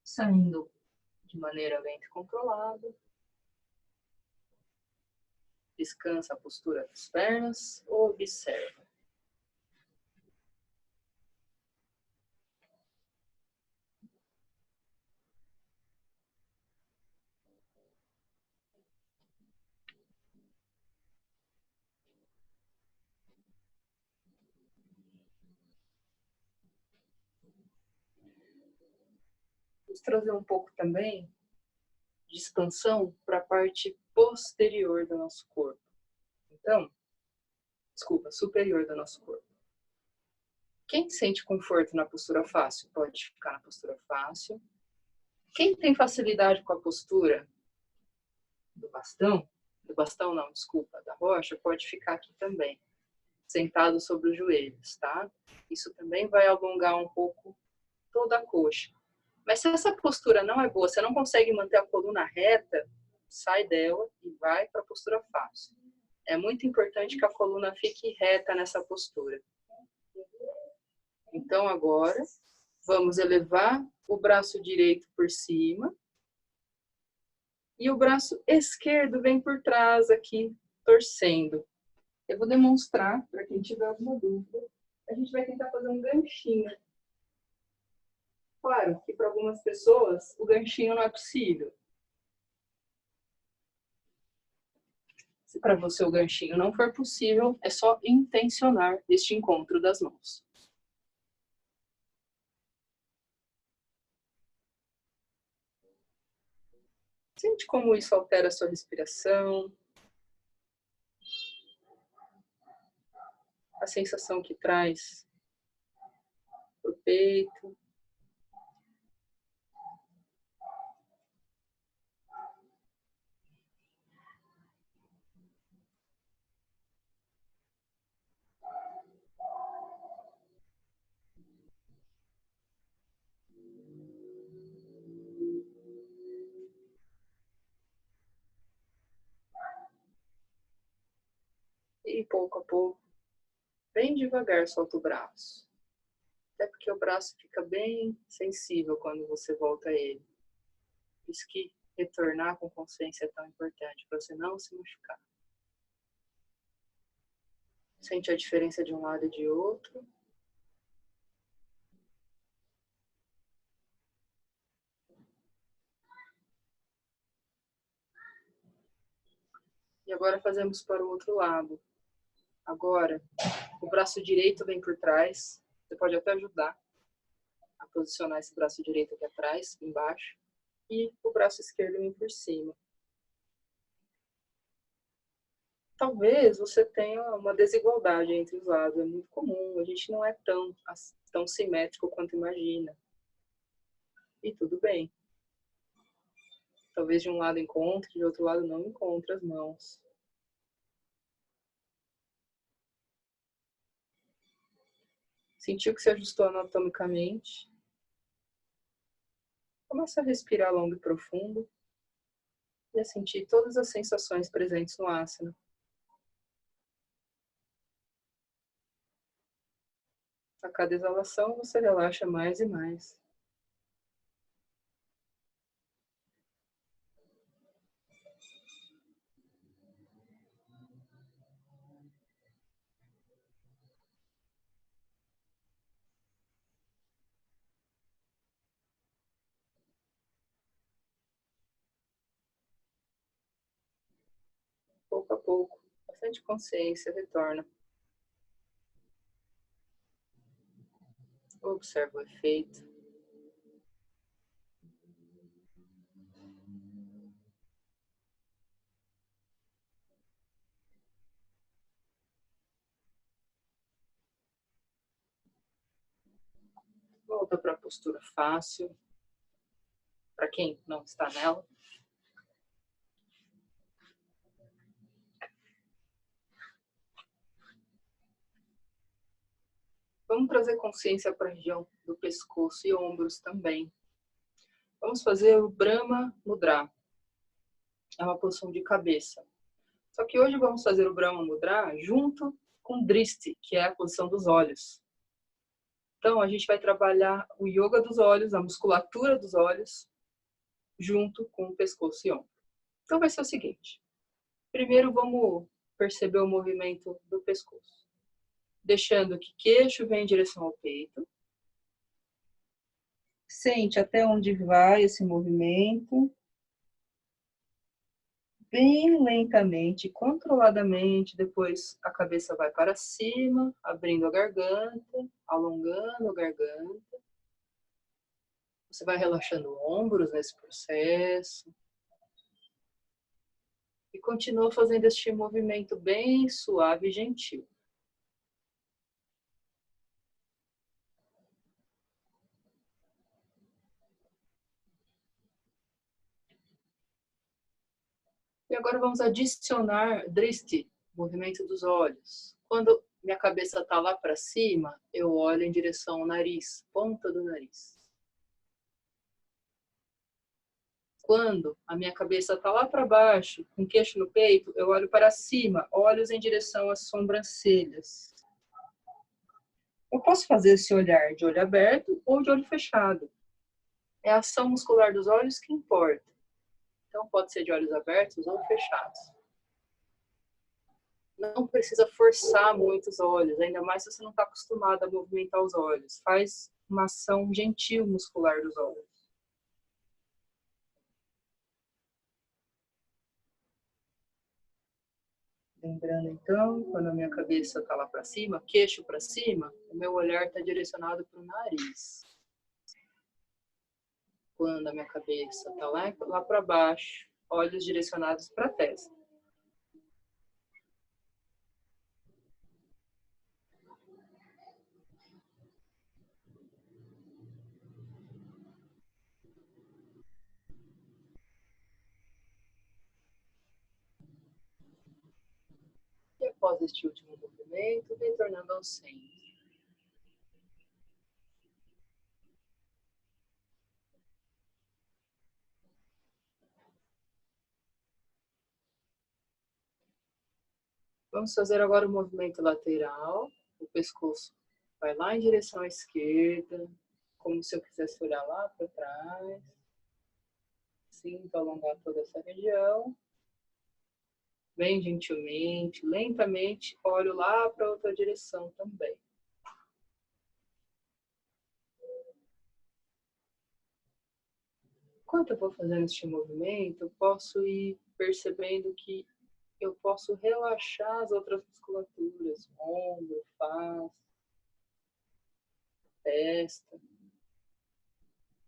Saindo de maneira lenta e controlada. Descansa a postura das pernas, observa. Vamos trazer um pouco também de expansão para a parte posterior do nosso corpo. Então, superior do nosso corpo. Quem sente conforto na postura fácil, pode ficar na postura fácil. Quem tem facilidade com a postura da rocha, pode ficar aqui também, sentado sobre os joelhos, tá? Isso também vai alongar um pouco toda a coxa. Mas se essa postura não é boa, você não consegue manter a coluna reta, sai dela e vai para a postura fácil. É muito importante que a coluna fique reta nessa postura. Então agora, vamos elevar o braço direito por cima. E o braço esquerdo vem por trás aqui, torcendo. Eu vou demonstrar, para quem tiver alguma dúvida. A gente vai tentar fazer um ganchinho. Claro que para algumas pessoas o ganchinho não é possível. Se para você o ganchinho não for possível, é só intencionar este encontro das mãos. Sente como isso altera a sua respiração. A sensação que traz para o peito. E pouco a pouco, bem devagar, solta o braço. Até porque o braço fica bem sensível quando você volta a ele. Por isso que retornar com consciência é tão importante, para você não se machucar. Sente a diferença de um lado e de outro. E agora fazemos para o outro lado. Agora, o braço direito vem por trás. Você pode até ajudar a posicionar esse braço direito aqui atrás, embaixo. E o braço esquerdo vem por cima. Talvez você tenha uma desigualdade entre os lados. É muito comum. A gente não é tão simétrico quanto imagina. E tudo bem. Talvez de um lado encontre, de outro lado não encontre as mãos. Sentiu que se ajustou anatomicamente. Começa a respirar longo e profundo. E a sentir todas as sensações presentes no asana. A cada exalação, você relaxa mais e mais. Pouco a pouco, bastante consciência retorna. Observa o efeito. Volta para a postura fácil. Para quem não está nela. Vamos trazer consciência para a região do pescoço e ombros também. Vamos fazer o Brahma Mudra. É uma posição de cabeça. Só que hoje vamos fazer o Brahma Mudra junto com Drishti, que é a posição dos olhos. Então, a gente vai trabalhar o yoga dos olhos, a musculatura dos olhos, junto com o pescoço e ombro. Então, vai ser o seguinte. Primeiro, vamos perceber o movimento do pescoço. Deixando que queixo vem em direção ao peito. Sente até onde vai esse movimento. Bem lentamente, controladamente, depois a cabeça vai para cima, abrindo a garganta, alongando a garganta. Você vai relaxando ombros nesse processo. E continua fazendo este movimento bem suave e gentil. E agora vamos adicionar Drishti, movimento dos olhos. Quando minha cabeça está lá para cima, eu olho em direção ao nariz, ponta do nariz. Quando a minha cabeça está lá para baixo, com queixo no peito, eu olho para cima, olhos em direção às sobrancelhas. Eu posso fazer esse olhar de olho aberto ou de olho fechado. É a ação muscular dos olhos que importa. Então, pode ser de olhos abertos ou fechados. Não precisa forçar muito os olhos, ainda mais se você não está acostumado a movimentar os olhos. Faz uma ação gentil muscular dos olhos. Lembrando, então, quando a minha cabeça está lá para cima, queixo para cima, o meu olhar está direcionado para o nariz. Quando a minha cabeça está lá para baixo, olhos direcionados para a testa. E após este último movimento, retornando ao centro. Vamos fazer agora o movimento lateral. O pescoço vai lá em direção à esquerda, como se eu quisesse olhar lá para trás. Sinto alongar toda essa região. Bem gentilmente, lentamente, olho lá para outra direção também. Enquanto eu vou fazendo este movimento, eu posso ir percebendo que eu posso relaxar as outras musculaturas, ombro, face, testa,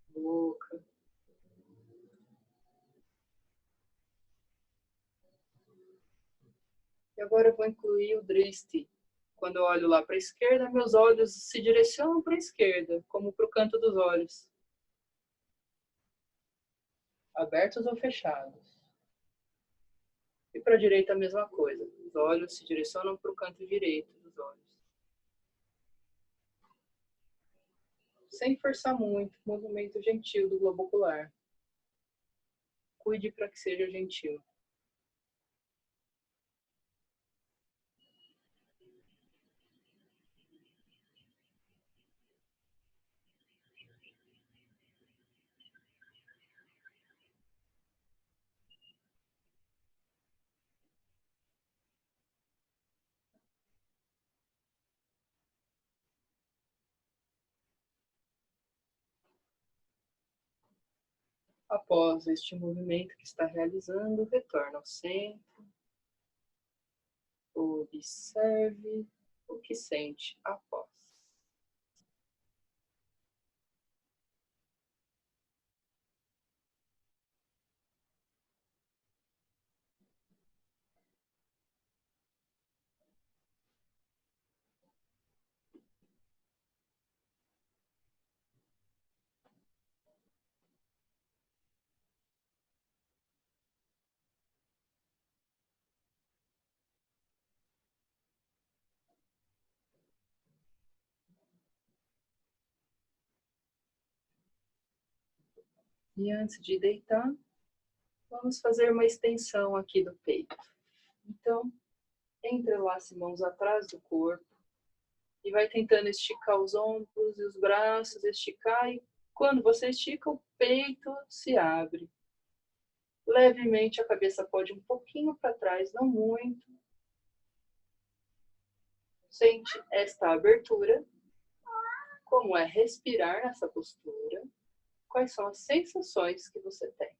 boca. E agora eu vou incluir o Drishti. Quando eu olho lá para a esquerda, meus olhos se direcionam para a esquerda, como para o canto dos olhos. Abertos ou fechados. E para a direita a mesma coisa. Os olhos se direcionam para o canto direito dos olhos. Sem forçar muito, movimento gentil do globo ocular. Cuide para que seja gentil. Após este movimento que está realizando, retorna ao centro. Observe o que sente após. E antes de deitar, vamos fazer uma extensão aqui do peito. Então, entrelace mãos atrás do corpo e vai tentando esticar os ombros e os braços, esticar, e quando você estica, o peito se abre. Levemente a cabeça pode ir um pouquinho para trás, não muito. Sente esta abertura. Como é respirar nessa postura? Quais são as sensações que você tem?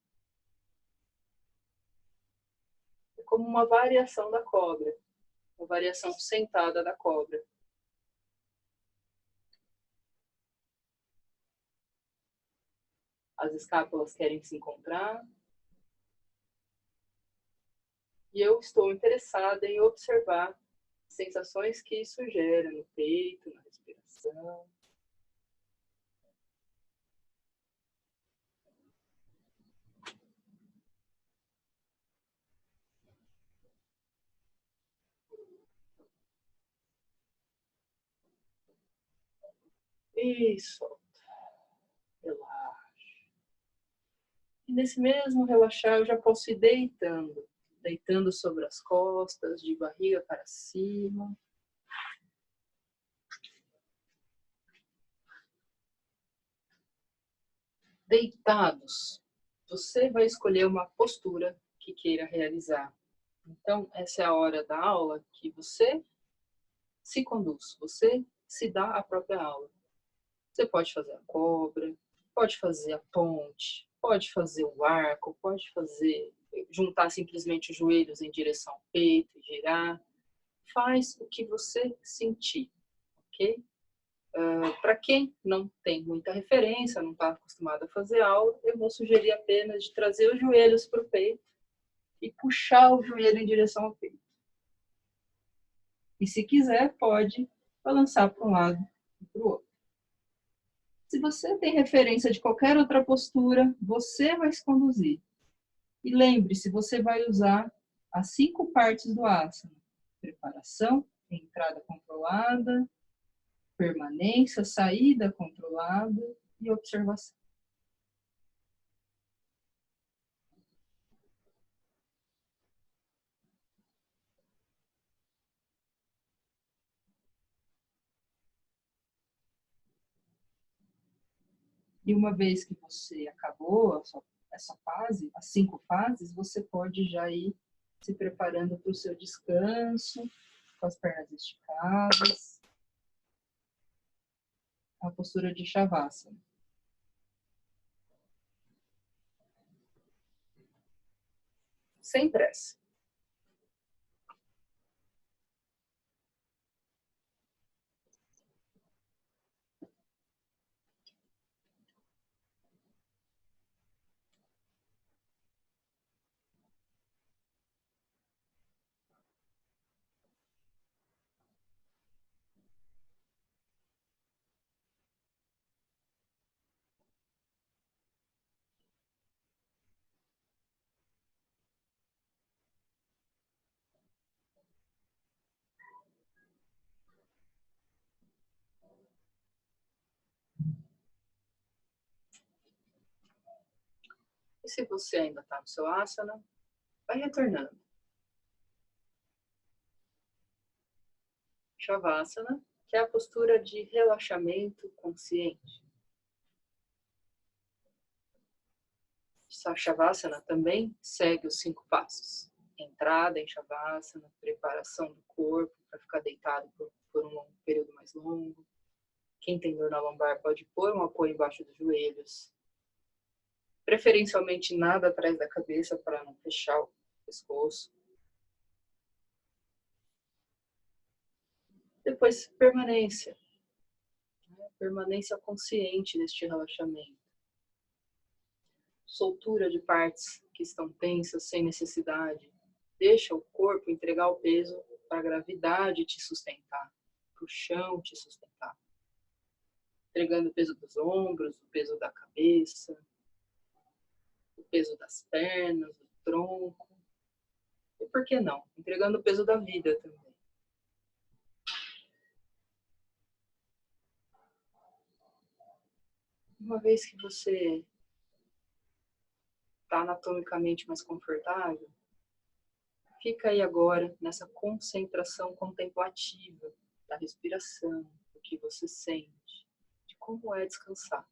É como uma variação da cobra, uma variação sentada da cobra. As escápulas querem se encontrar. E eu estou interessada em observar sensações que isso gera no peito, na respiração. E solta. Relaxa. E nesse mesmo relaxar eu já posso ir deitando. Deitando sobre as costas, de barriga para cima. Deitados, você vai escolher uma postura que queira realizar. Então, essa é a hora da aula que você se conduz, você se dá a própria aula. Você pode fazer a cobra, pode fazer a ponte, pode fazer o arco, pode fazer, juntar simplesmente os joelhos em direção ao peito e girar. Faz o que você sentir, ok? Para quem não tem muita referência, não está acostumado a fazer aula, eu vou sugerir apenas de trazer os joelhos para o peito e puxar o joelho em direção ao peito. E se quiser, pode balançar para um lado e para o outro. Se você tem referência de qualquer outra postura, você vai se conduzir. E lembre-se, você vai usar as 5 partes do asana. Preparação, entrada controlada, permanência, saída controlada e observação. E uma vez que você acabou essa fase, as 5 fases, você pode já ir se preparando para o seu descanso, com as pernas esticadas, a postura de Shavasana. Sem pressa. E se você ainda está no seu asana, vai retornando. Shavasana, que é a postura de relaxamento consciente. Shavasana também segue os 5 passos. Entrada em Shavasana, preparação do corpo para ficar deitado por um período mais longo. Quem tem dor na lombar pode pôr um apoio embaixo dos joelhos. Preferencialmente nada atrás da cabeça para não fechar o pescoço. Depois, permanência. Permanência consciente neste relaxamento. Soltura de partes que estão tensas sem necessidade. Deixa o corpo entregar o peso para a gravidade te sustentar, para o chão te sustentar. Entregando o peso dos ombros, o peso da cabeça, o peso das pernas, do tronco. E por que não? Entregando o peso da vida também. Uma vez que você está anatomicamente mais confortável, fica aí agora nessa concentração contemplativa da respiração, do que você sente, de como é descansar.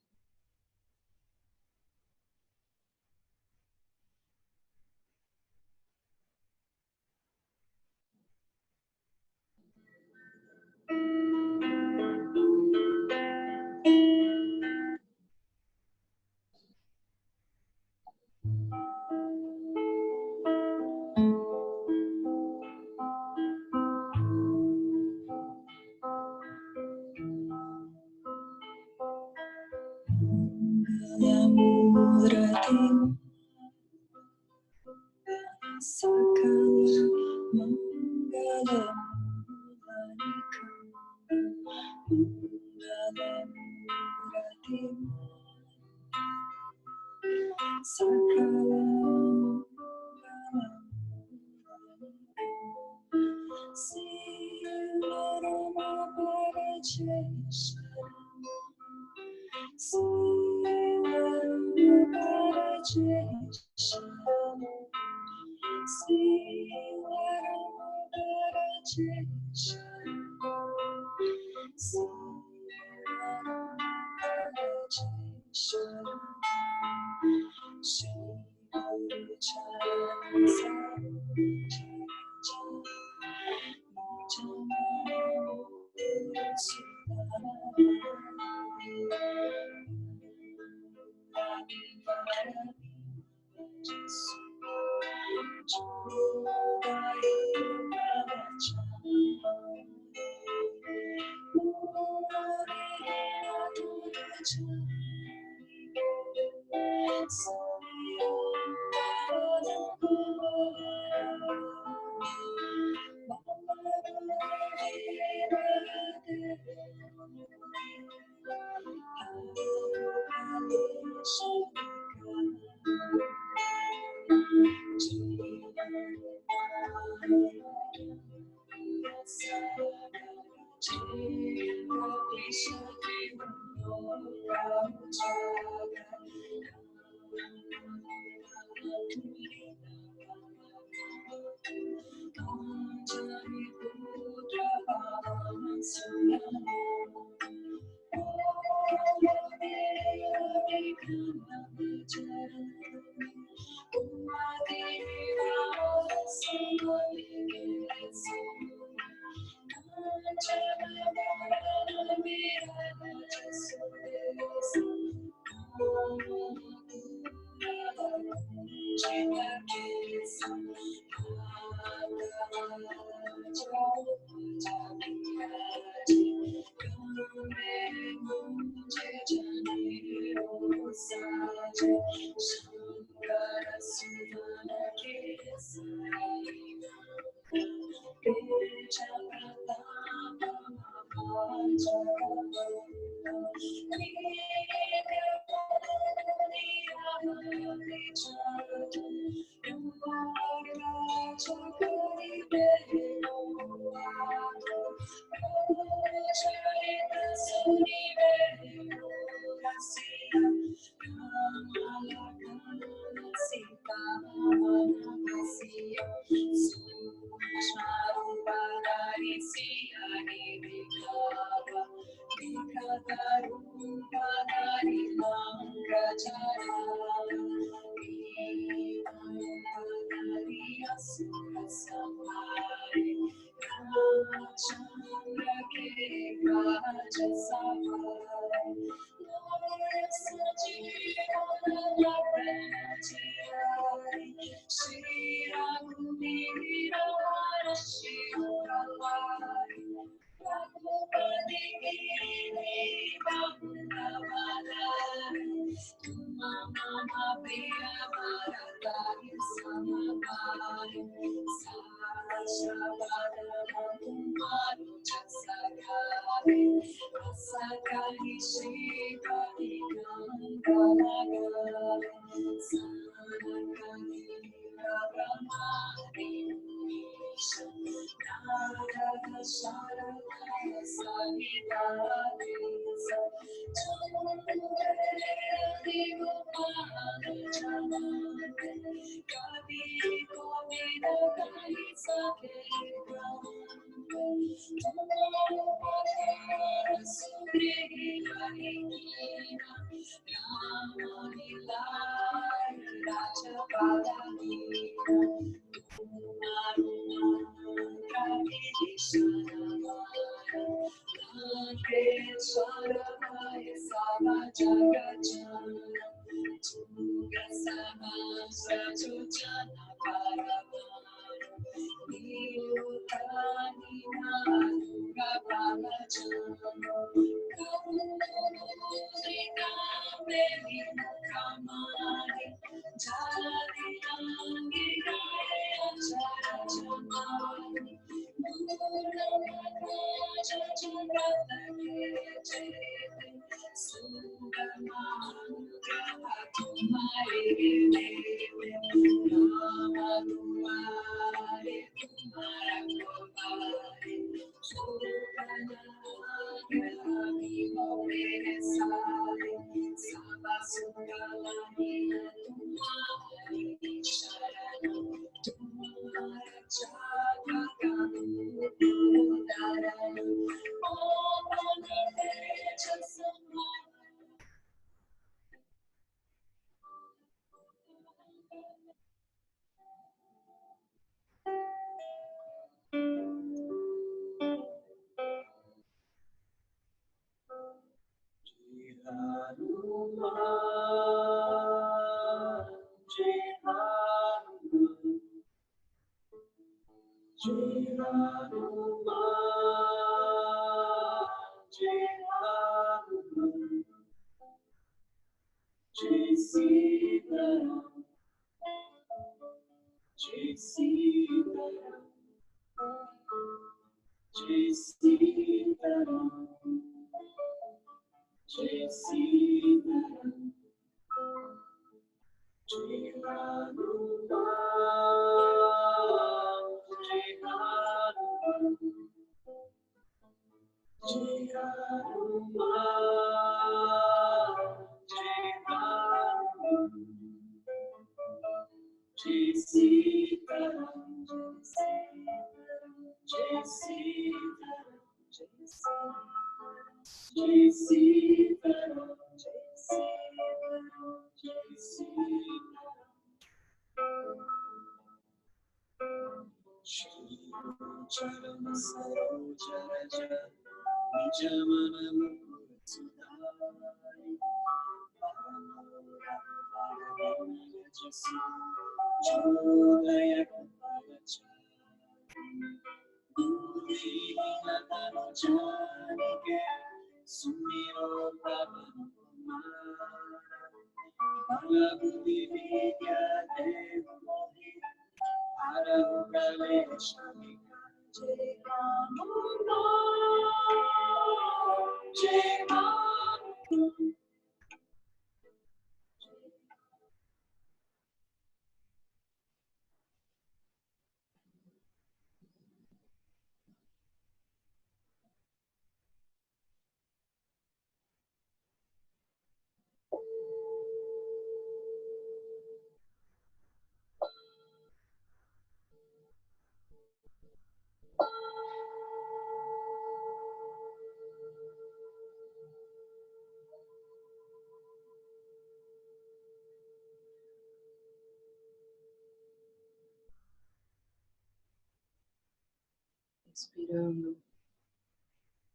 Inspirando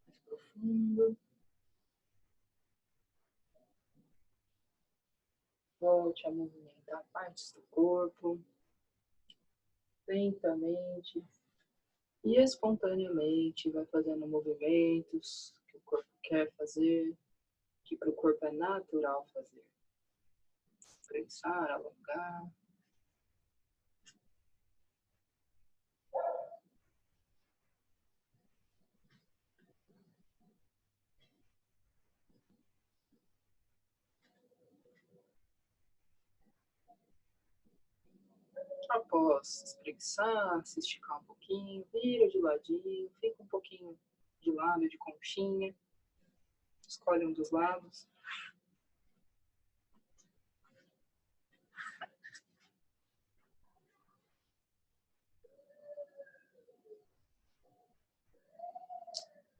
mais profundo. Volte a movimentar partes do corpo, lentamente e espontaneamente. Vai fazendo movimentos que o corpo quer fazer, que para o corpo é natural fazer. Prensar, alongar. Após espreguiçar, se esticar um pouquinho, vira de ladinho, fica um pouquinho de lado, de conchinha. Escolhe um dos lados.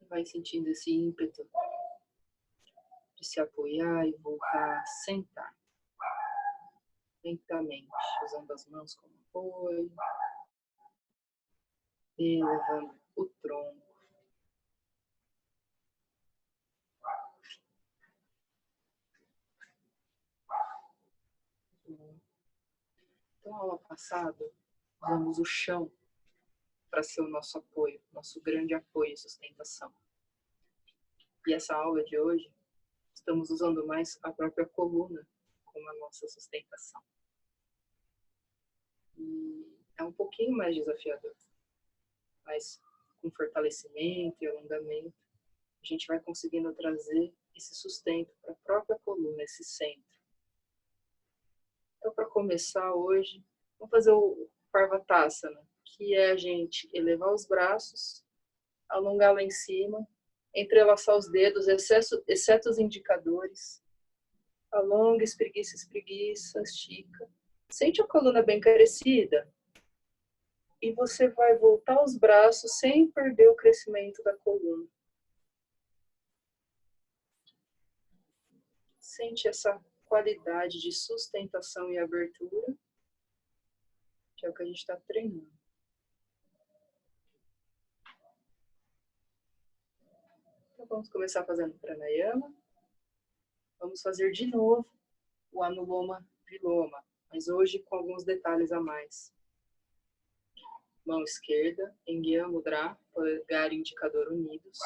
Vai sentindo esse ímpeto de se apoiar e voltar a sentar. Lentamente, usando as mãos como apoio. Elevando o tronco. Então, aula passada, usamos o chão para ser o nosso apoio, nosso grande apoio e sustentação. E essa aula de hoje, estamos usando mais a própria coluna como a nossa sustentação. E é um pouquinho mais desafiador, mas com fortalecimento e alongamento, a gente vai conseguindo trazer esse sustento para a própria coluna, esse centro. Então, para começar hoje, vamos fazer o Parvatasana, que é a gente elevar os braços, alongar lá em cima, entrelaçar os dedos, exceto os indicadores. Alonga, espreguiça, espreguiça, estica. Sente a coluna bem crescida. E você vai voltar os braços sem perder o crescimento da coluna. Sente essa qualidade de sustentação e abertura, que é o que a gente está treinando. Então vamos começar fazendo pranayama. Vamos fazer de novo o Anuloma Viloma, mas hoje com alguns detalhes a mais. Mão esquerda, Engya Mudra, polegar e indicador unidos.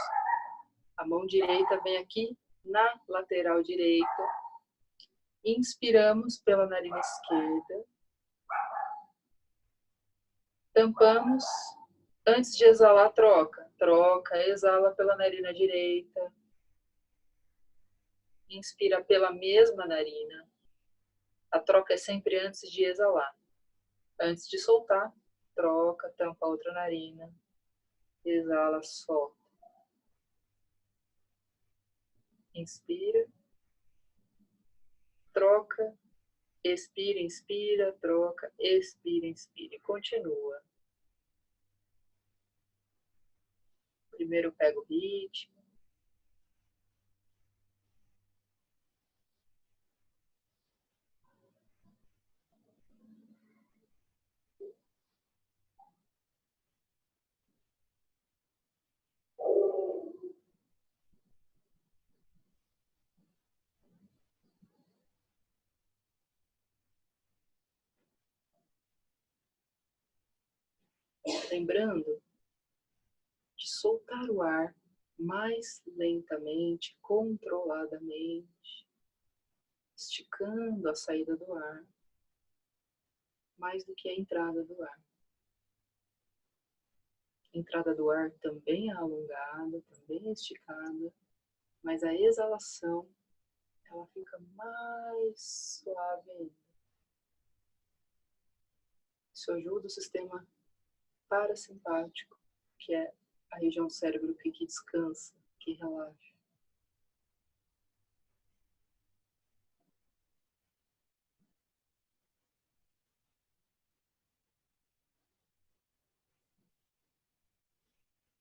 A mão direita vem aqui na lateral direita. Inspiramos pela narina esquerda. Tampamos. Antes de exalar, troca. Troca, exala pela narina direita. Inspira pela mesma narina. A troca é sempre antes de exalar. Antes de soltar, troca, tampa a outra narina. Exala, solta. Inspira. Troca. Expira, inspira, troca, expira, inspira. E continua. Primeiro pega o ritmo. Lembrando de soltar o ar mais lentamente, controladamente, esticando a saída do ar, mais do que a entrada do ar. A entrada do ar também é alongada, também é esticada, mas a exalação, ela fica mais suave ainda. Isso ajuda o sistema parasimpático, que é a região do cérebro que descansa, que relaxa.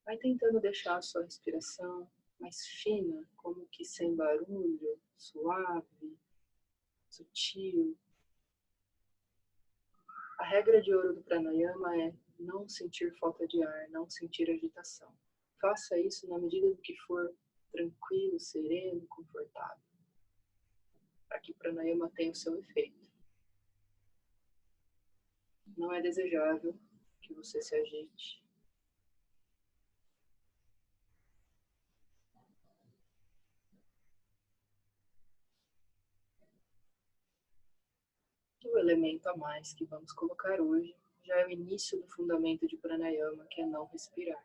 Vai tentando deixar a sua respiração mais fina, como que sem barulho, suave, sutil. A regra de ouro do pranayama é não sentir falta de ar, não sentir agitação. Faça isso na medida do que for tranquilo, sereno, confortável, para que o pranayama tenha o seu efeito. Não é desejável que você se agite. E o elemento a mais que vamos colocar hoje já é o início do fundamento de pranayama, que é não respirar.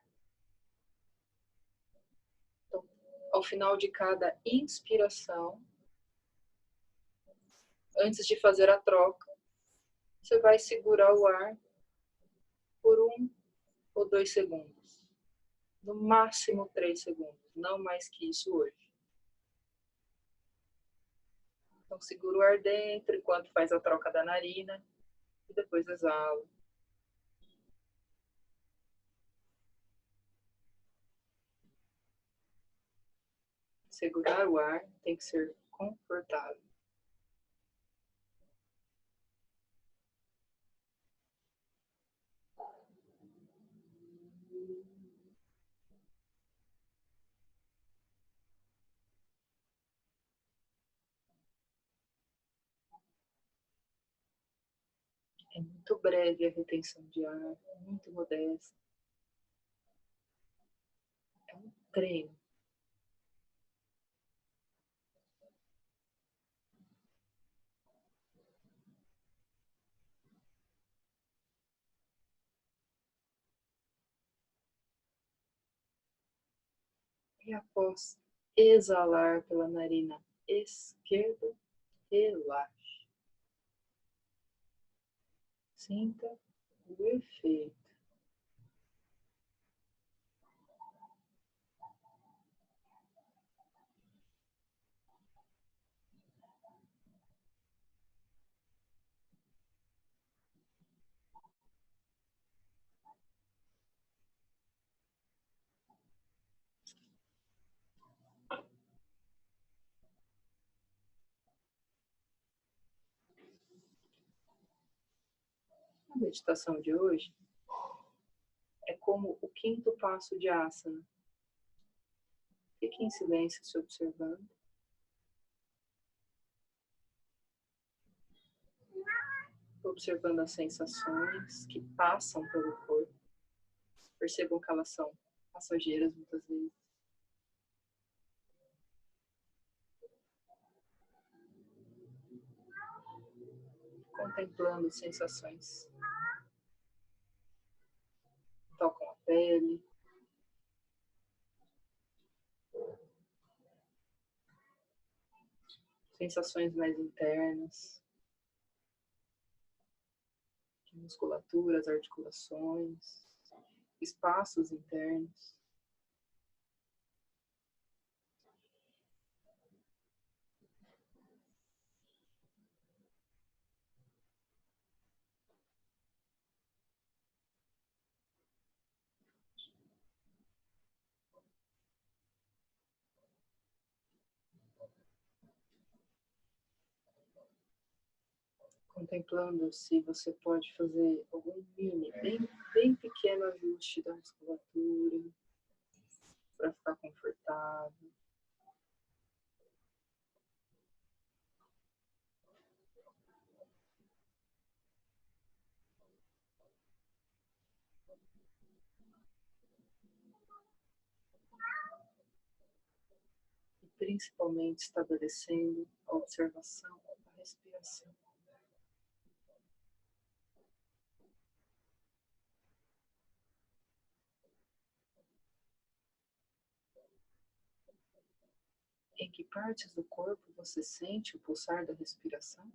Então, ao final de cada inspiração, antes de fazer a troca, você vai segurar o ar por 1 ou 2 segundos. No máximo 3 segundos, não mais que isso hoje. Então segura o ar dentro enquanto faz a troca da narina e depois exala. Segurar o ar tem que ser confortável. É muito breve a retenção de ar, muito modesta. É um treino. E após exalar pela narina esquerda, relaxe. Sinta o efeito. A meditação de hoje é como o 5º passo de asana. Fique em silêncio se observando. Observando as sensações que passam pelo corpo. Percebam que elas são passageiras muitas vezes. Contemplando sensações que tocam a pele. Sensações mais internas. De musculaturas, articulações, espaços internos. Contemplando se você pode fazer algum bem pequeno ajuste da musculatura para ficar confortável. E principalmente estabelecendo a observação da respiração. Em que partes do corpo você sente o pulsar da respiração?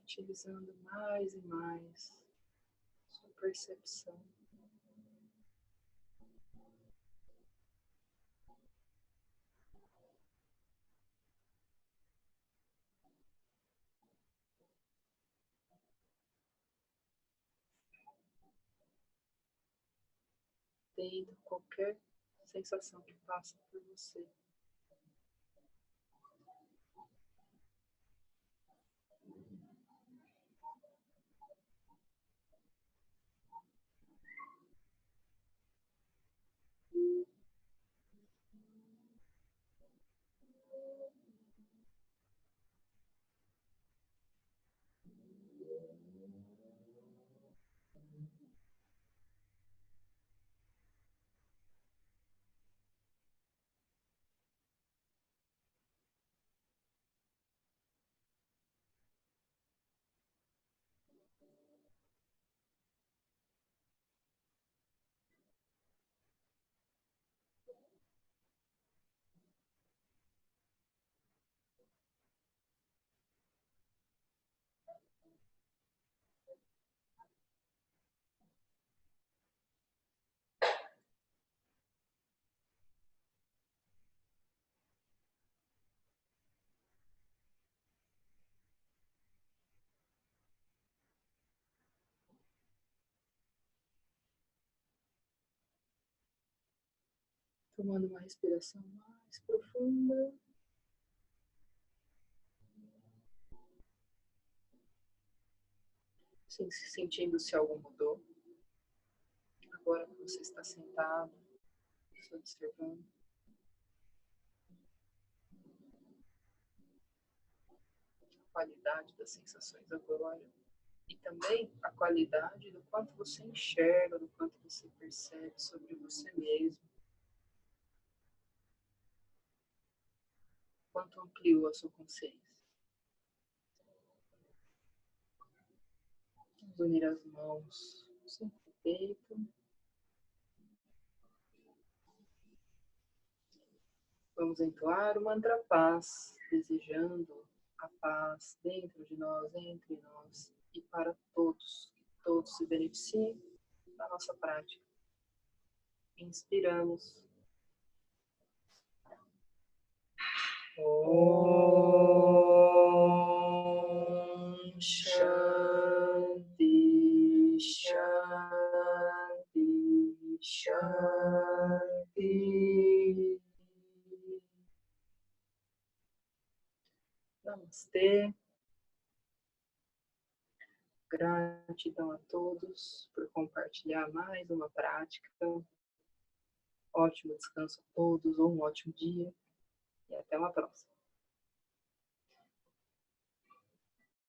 Utilizando mais e mais sua percepção. atento a qualquer sensação que passa por você. Tomando uma respiração mais profunda. Sentindo se algo mudou. Agora que você está sentado, se observando. A qualidade das sensações agora. E também a qualidade do quanto você enxerga, do quanto você percebe sobre você mesmo. Quanto ampliou a sua consciência. Vamos unir as mãos sempre no peito. Vamos entoar o mantra paz, desejando a paz dentro de nós, entre nós e para todos. Que todos se beneficiem da nossa prática. Inspiramos. Om Shanti, Shanti, Shanti. Namastê. Gratidão a todos por compartilhar mais uma prática. Ótimo descanso a todos, um ótimo dia e até uma próxima.